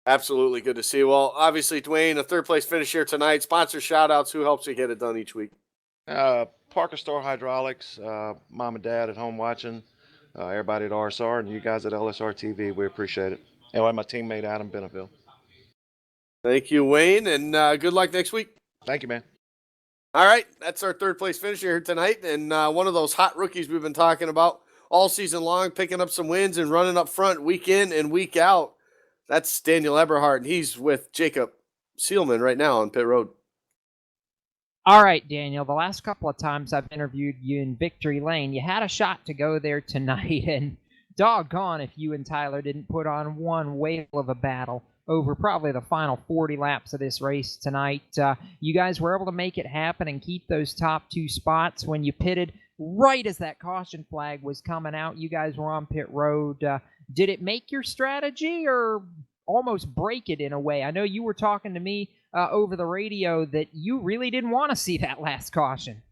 Absolutely good to see. Well, obviously, Dwayne, a third place finish here tonight. Sponsor shout outs. Who helps you get it done each week? Parker Store Hydraulics, mom and dad at home watching, everybody at RSR, and you guys at LSRTV. We appreciate it. And my teammate Adam Beneville. Thank you, Wayne, and good luck next week. Thank you, man. All right, that's our third place finisher here tonight, and one of those hot rookies we've been talking about all season long, picking up some wins and running up front week in and week out. That's Daniel Eberhardt, and he's with Jacob Seelman right now on pit road. All right, Daniel, the last couple of times I've interviewed you in Victory Lane, you had a shot to go there tonight, and doggone if you and Tyler didn't put on one whale of a battle over probably the final 40 laps of this race tonight. You guys were able to make it happen and keep those top 2 spots when you pitted right as that caution flag was coming out. You guys were on pit road. Did it make your strategy or almost break it in a way? I know you were talking to me over the radio that you really didn't want to see that last caution.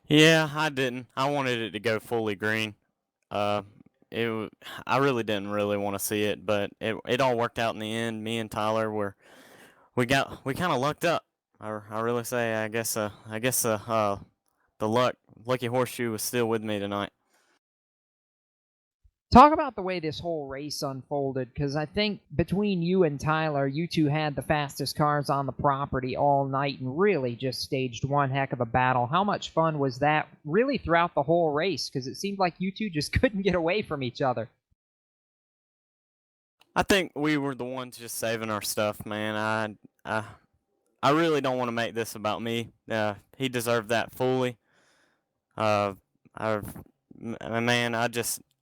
Yeah, I didn't. I wanted it to go fully green. I really didn't really want to see it, but it all worked out in the end. Me and Tyler we kind of lucked up. I really say I guess the lucky horseshoe was still with me tonight. Talk about the way this whole race unfolded, because I think between you and Tyler, you two had the fastest cars on the property all night and really just staged one heck of a battle. How much fun was that really throughout the whole race? Because it seemed like you two just couldn't get away from each other. I think we were the ones just saving our stuff, man. I really don't want to make this about me. He deserved that fully.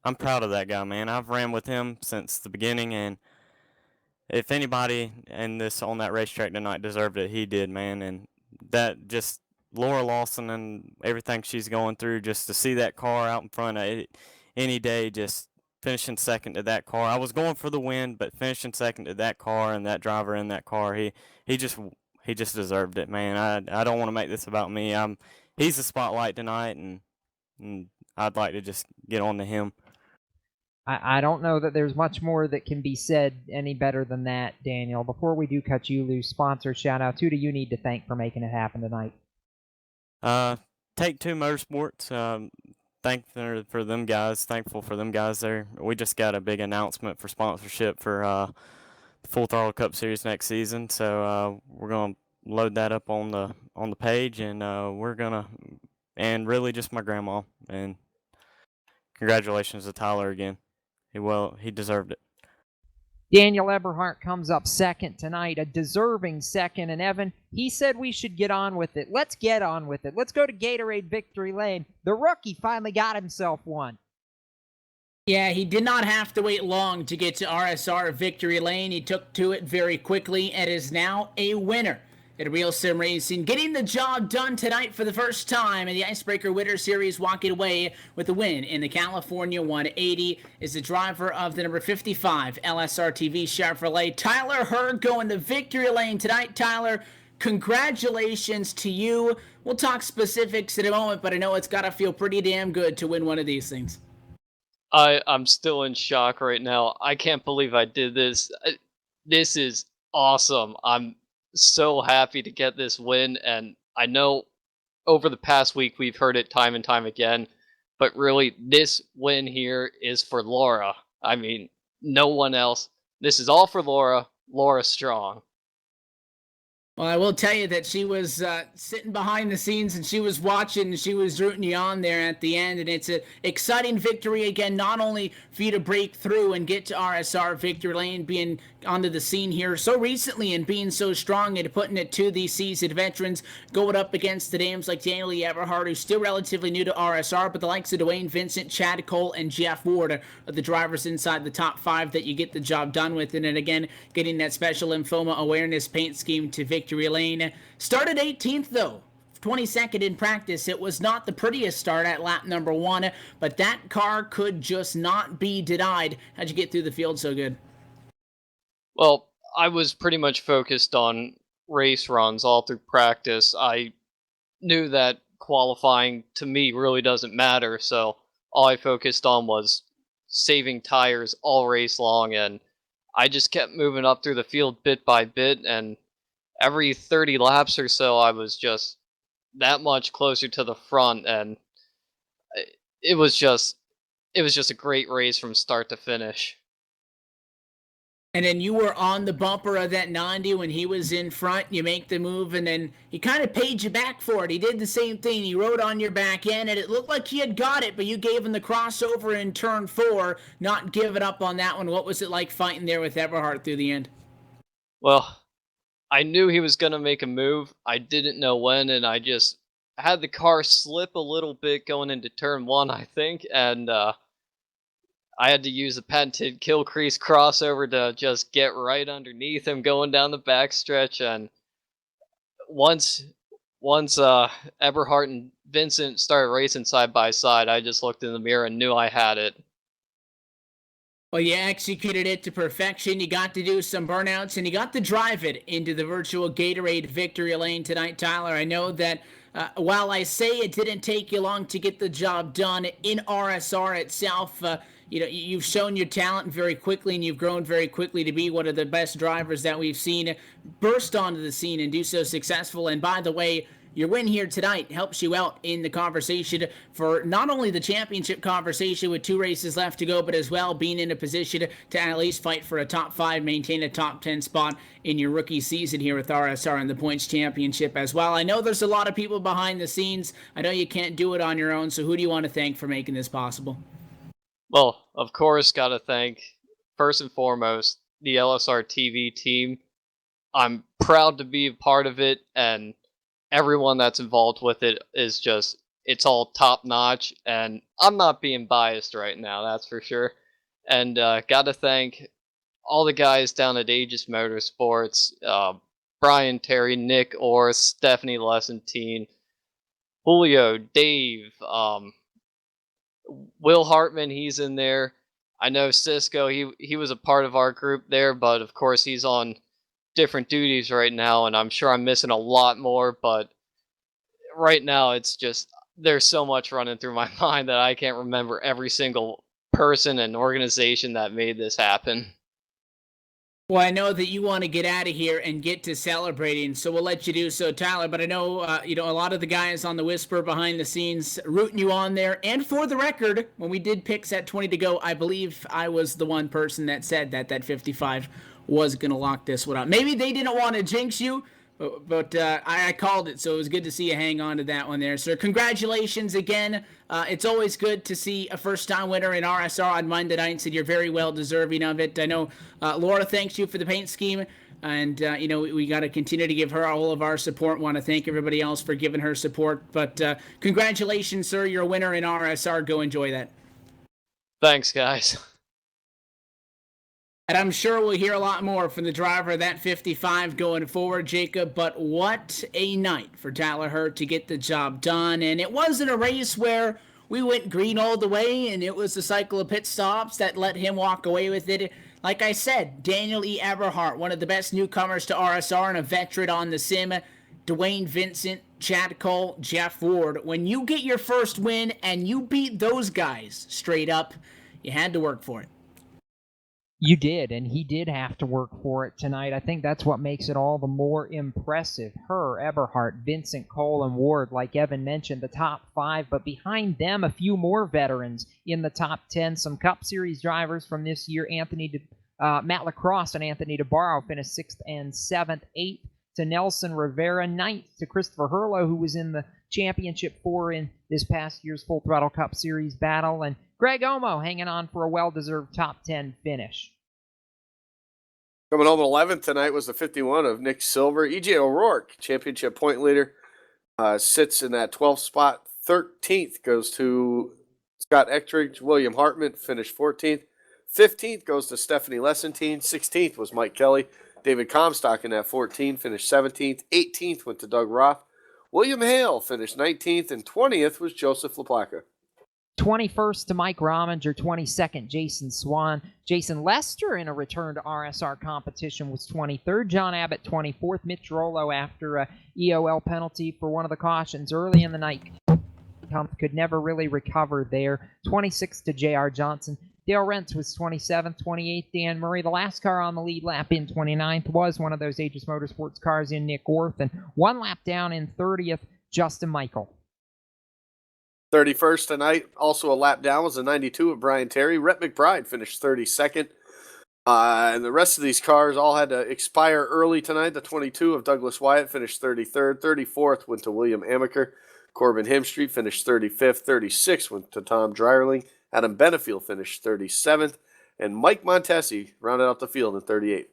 I'm proud of that guy, man. I've ran with him since the beginning, and if anybody on that racetrack tonight deserved it, he did, man. And that just Laura Lawson and everything she's going through, just to see that car out in front of it any day, just finishing second to that car. I was going for the win, but finishing second to that car and that driver in that car, he just deserved it, man. I don't want to make this about me. He's the spotlight tonight, and I'd like to just get on to him. I don't know that there's much more that can be said any better than that, Daniel. Before we do cut you loose, sponsor shout-outs. Who do you need to thank for making it happen tonight? Take Two Motorsports. Thankful for them guys there. We just got a big announcement for sponsorship for the Full Throttle Cup Series next season, so we're going to load that up on the page, and and really just my grandma. And congratulations to Tyler again. He deserved it. Daniel Eberhardt comes up second tonight, a deserving second. And Evan, he said we should get on with it. Let's get on with it. Let's go to Gatorade Victory Lane. The rookie finally got himself one. Yeah, he did not have to wait long to get to RSR Victory Lane. He took to it very quickly and is now a winner at Real Sim Racing, getting the job done tonight for the first time in the Icebreaker Winter Series, walking away with the win in the California 180 is the driver of the number 55 LSRTV Chevrolet, Tyler Hurd, going to Victory Lane tonight. Tyler, congratulations to you. We'll talk specifics in a moment, but I know it's got to feel pretty damn good to win one of these things. I'm still in shock right now. I can't believe I did this. This is awesome. I'm so happy to get this win, and I know over the past week we've heard it time and time again, but really this win here is for Laura. I mean, no one else This is all for Laura. Laura Strong. Well, I will tell you that she was sitting behind the scenes and she was watching and she was rooting you on there at the end. And it's an exciting victory again, not only for you to break through and get to RSR Victory Lane, being onto the scene here so recently and being so strong and putting it to these seasoned veterans, going up against the names like Daniel E. Everhart, who's still relatively new to RSR, but the likes of Dwayne Vincent, Chad Cole, and Jeff Ward are the drivers inside the top 5 that you get the job done with. And then again, getting that special lymphoma awareness paint scheme to Victory Lane. Started 18th though, 22nd in practice. It was not the prettiest start at lap number 1, but that car could just not be denied. How'd you get through the field so good? Well, I was pretty much focused on race runs all through practice. I knew that qualifying to me really doesn't matter, so all I focused on was saving tires all race long, and I just kept moving up through the field bit by bit, and every 30 laps or so I was just that much closer to the front, and it was just a great race from start to finish. And then you were on the bumper of that 90 when he was in front. You make the move, and then he kind of paid you back for it. He did the same thing. He rode on your back end, and it looked like he had got it, but you gave him the crossover in turn 4, not giving up on that one. What was it like fighting there with Everhart through the end? Well, I knew he was going to make a move. I didn't know when, and I just had the car slip a little bit going into turn 1, I think, and I had to use the patented kill crease crossover to just get right underneath him going down the backstretch. And once Eberhart and Vincent started racing side by side, I just looked in the mirror and knew I had it. Well, you executed it to perfection. You got to do some burnouts, and you got to drive it into the virtual Gatorade Victory Lane tonight, Tyler. I know that while I say it didn't take you long to get the job done in RSR itself, you've shown your talent very quickly, and you've grown very quickly to be one of the best drivers that we've seen burst onto the scene and do so successful. And by the way, your win here tonight helps you out in the conversation for not only the championship conversation with 2 races left to go, but as well being in a position to at least fight for a top 5, maintain a top 10 spot in your rookie season here with RSR and the points championship as well. I know there's a lot of people behind the scenes. I know you can't do it on your own, so who do you want to thank for making this possible? Well, of course, got to thank, first and foremost, the LSRTV team. I'm proud to be a part of it, and everyone that's involved with it is just, it's all top notch, and I'm not being biased right now, that's for sure. And got to thank all the guys down at Aegis Motorsports, Brian, Terry, Nick, Orr, Stephanie Lessentine, Julio, Dave, Will Hartman, he's in there. I know Cisco, he was a part of our group there, but of course he's on different duties right now, and I'm sure I'm missing a lot more, but right now it's just, there's so much running through my mind that I can't remember every single person and organization that made this happen. Well, I know that you want to get out of here and get to celebrating, so we'll let you do so, Tyler. But I know, a lot of the guys on the Whisper behind the scenes rooting you on there. And for the record, when we did picks at 20 to go, I believe I was the one person that said that 55 was going to lock this one up. Maybe they didn't want to jinx you, but I called it, so it was good to see you hang on to that one there. So congratulations again. It's always good to see a first-time winner in RSR on Monday nights, and you're very well deserving of it. I know Laura thanks you for the paint scheme, and we got to continue to give her all of our support. Want to thank everybody else for giving her support. But congratulations, sir. You're a winner in RSR. Go enjoy that. Thanks, guys. And I'm sure we'll hear a lot more from the driver of that 55 going forward, Jacob. But what a night for Tyler Hurt to get the job done. And it wasn't a race where we went green all the way, and it was a cycle of pit stops that let him walk away with it. Like I said, Daniel E. Everhart, one of the best newcomers to RSR and a veteran on the sim. Dwayne Vincent, Chad Cole, Jeff Ward. When you get your first win and you beat those guys straight up, you had to work for it. You did, and he did have to work for it tonight. I think that's what makes it all the more impressive. Her, Eberhart, Vincent, Cole, and Ward, like Evan mentioned, the top 5, but behind them, a few more veterans in the top 10. Some Cup Series drivers from this year, Anthony Matt Lacrosse and Anthony DeBarro finished 6th and 7th, 8th to Nelson Rivera, 9th to Christopher Hurlow, who was in the championship 4 in this past year's Full Throttle Cup Series battle, and Greg Omo hanging on for a well-deserved top 10 finish. Coming home 11th tonight was the 51 of Nick Silver. E.J. O'Rourke, championship point leader, sits in that 12th spot. 13th goes to Scott Echtridge. William Hartman finished 14th. 15th goes to Stephanie Lessentine. 16th was Mike Kelly. David Comstock in that 14 finished 17th. 18th went to Doug Roth. William Hale finished 19th, and 20th was Joseph LaPlaca. 21st to Mike Rominger, 22nd Jason Swan. Jason Lester in a return to RSR competition was 23rd. John Abbott 24th. Mitch Rollo after a EOL penalty for one of the cautions early in the night could never really recover there. 26th to J.R. Johnson. Dale Rentz was 27th, 28th, Dan Murray. The last car on the lead lap in 29th was one of those Aegis Motorsports cars in Nick Worth, and one lap down in 30th, Justin Michael. 31st tonight, also a lap down, was the 92 of Brian Terry. Rhett McBride finished 32nd. And the rest of these cars all had to expire early tonight. The 22 of Douglas Wyatt finished 33rd. 34th went to William Amaker. Corbin Hemstreet finished 35th. 36th went to Tom Dreierling. Adam Benefield finished 37th. And Mike Montesi rounded out the field in 38th.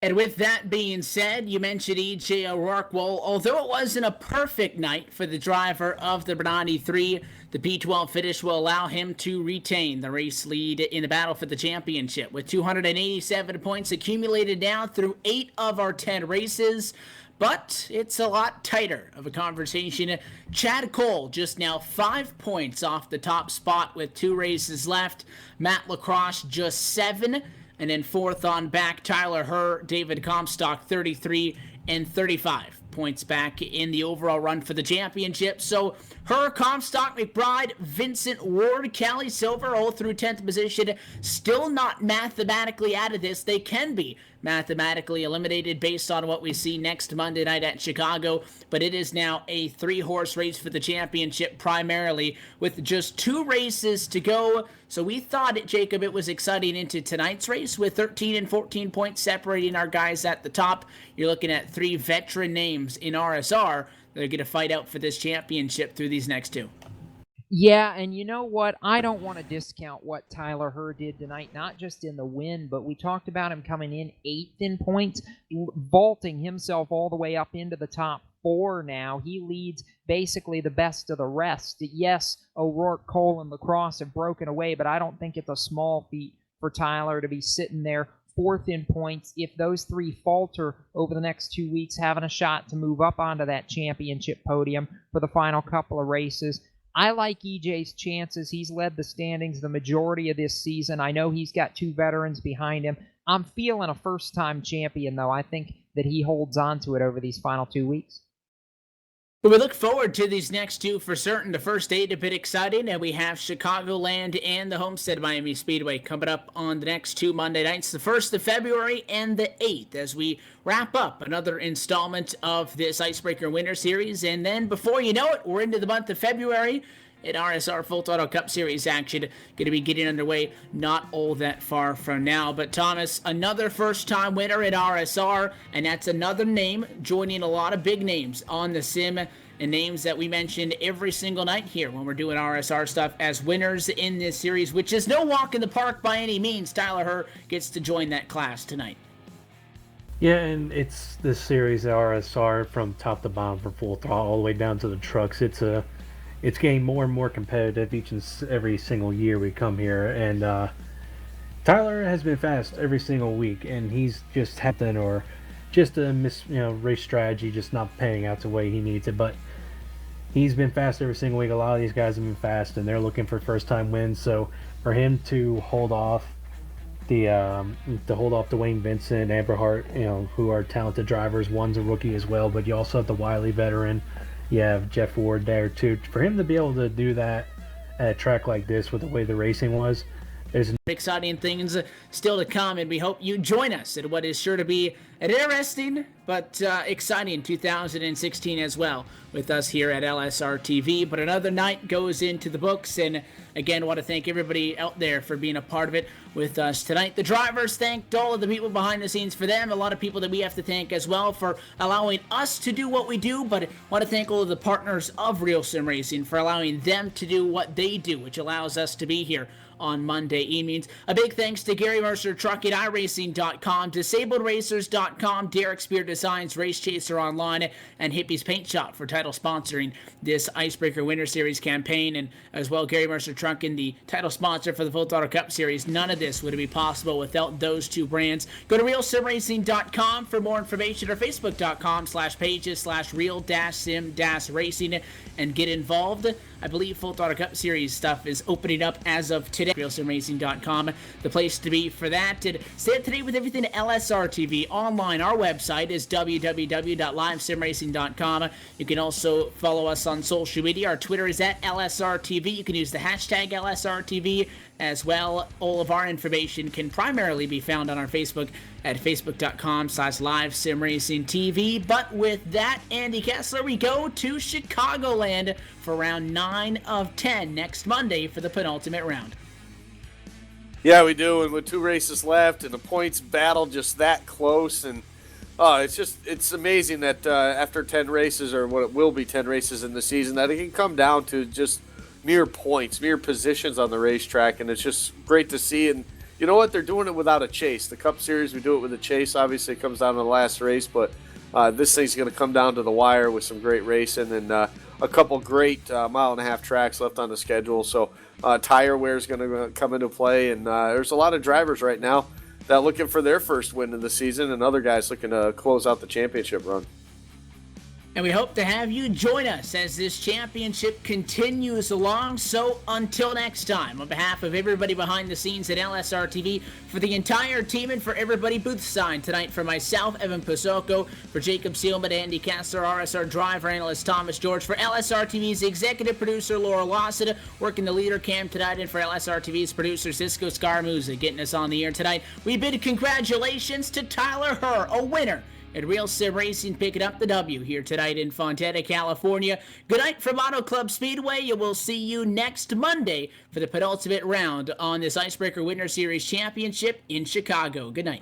And with that being said, you mentioned E.J. O'Rourke. Well, although it wasn't a perfect night for the driver of the Bernardi 3, the P12 finish will allow him to retain the race lead in the battle for the championship. With 287 points accumulated now through 8 of our 10 races, but it's a lot tighter of a conversation. Chad Cole just now 5 points off the top spot with 2 races left. Matt Lacrosse just 7. And then 4th on back, Tyler Herr, David Comstock, 33 and 35 points back in the overall run for the championship. So Herr, Comstock, McBride, Vincent, Ward, Kelly, Silver, all through 10th position, still not mathematically out of this. They can be mathematically eliminated based on what we see next Monday night at Chicago, but it is now a 3-horse race for the championship primarily with just 2 races to go. So we thought, Jacob, it was exciting into tonight's race with 13 and 14 points separating our guys at the top. You're looking at 3 veteran names in RSR that are going to fight out for this championship through these next 2. Yeah, and you know what? I don't want to discount what Tyler Herr did tonight, not just in the win, but we talked about him coming in 8th in points, vaulting himself all the way up into the top 4 now. He leads basically the best of the rest. Yes, O'Rourke, Cole, and Lacrosse have broken away, but I don't think it's a small feat for Tyler to be sitting there 4th in points. If those 3 falter over the next 2 weeks, having a shot to move up onto that championship podium for the final couple of races. I like EJ's chances. He's led the standings the majority of this season. I know he's got 2 veterans behind him. I'm feeling a first-time champion, though. I think that he holds on to it over these final 2 weeks. We look forward to these next 2 for certain. The first 8 a bit exciting, and we have Chicagoland and the Homestead Miami Speedway coming up on the next 2 Monday nights, the 1st of February and the 8th, as we wrap up another installment of this Icebreaker Winter Series. And then before you know it, we're into the month of February. In RSR Full Throttle Cup Series action going to be getting underway not all that far from now. But Thomas, another first-time winner at RSR, and that's another name joining a lot of big names on the sim and names that we mentioned every single night here when we're doing RSR stuff as winners in this series, which is no walk in the park by any means. Tyler Herr gets to join that class tonight. Yeah, and it's this series RSR from top to bottom from Full Throttle all the way down to the trucks. It's getting more and more competitive each and every single year we come here, and Tyler has been fast every single week, and he's just happened or just a race strategy just not panning out the way he needs it. But he's been fast every single week. A lot of these guys have been fast, and they're looking for first-time wins. So for him to hold off Dwayne Vincent, Amberhart, who are talented drivers. One's a rookie as well, but you also have the wily veteran. You have Jeff Ward there too. For him to be able to do that at a track like this with the way the racing was, there's exciting things still to come, and we hope you join us at what is sure to be an interesting but exciting 2016 as well with us here at LSRTV. But another night goes into the books, and again, want to thank everybody out there for being a part of it with us tonight. The drivers thanked all of the people behind the scenes for them. A lot of people that we have to thank as well for allowing us to do what we do, but I want to thank all of the partners of Real Sim Racing for allowing them to do what they do, which allows us to be here on Monday evenings. A big thanks to Gary Mercer, Trucking, iRacing.com, DisabledRacers.com, Derek Spear Designs, Race Chaser Online, and Hippie's Paint Shop for title sponsoring this Icebreaker Winter Series campaign, and as well Gary Mercer Trucking, the title sponsor for the Full Throttle Cup Series. None of this would be possible without those two brands. Go to RealSimRacing.com for more information, or Facebook.com/pages/Real-Sim-Racing and get involved. I believe Full Throttle Cup Series stuff is opening up as of today. RealSimRacing.com, the place to be for that. And stay up to date with everything LSRTV online. Our website is www.livesimracing.com. You can also follow us on social media. Our Twitter is at LSRTV. You can use the hashtag LSRTV as well. All of our information can primarily be found on our Facebook at facebook.com/livesimracingtv. But with that, Andy Kessler, we go to Chicagoland for round 9 of 10 next Monday for the penultimate round. Yeah, we do, and with 2 races left and the points battle just that close, and it's amazing that after 10 races, or what it will be 10 races in the season, that it can come down to just mere points, mere positions on the racetrack, and it's just great to see. And you know what? They're doing it without a chase. The Cup Series, we do it with a chase. Obviously, it comes down to the last race, but this thing's going to come down to the wire with some great racing and a couple great mile-and-a-half tracks left on the schedule. So tire wear is going to come into play, and there's a lot of drivers right now that are looking for their first win of the season, and other guys looking to close out the championship run. And we hope to have you join us as this championship continues along. So until next time, on behalf of everybody behind the scenes at LSRTV, for the entire team and for everybody booth-signed tonight, for myself, Evan Pasoko, for Jacob Seelman, Andy Kessler, RSR driver analyst Thomas George, for LSRTV's executive producer Laura Lawson, working the leader cam tonight, and for LSRTV's producer Cisco Scarmuza getting us on the air tonight, we bid congratulations to Tyler Herr, a winner at Real Sim Racing, picking up the W here tonight in Fontana, California. Good night from Auto Club Speedway. And we'll see you next Monday for the penultimate round on this Icebreaker Winter Series Championship in Chicago. Good night.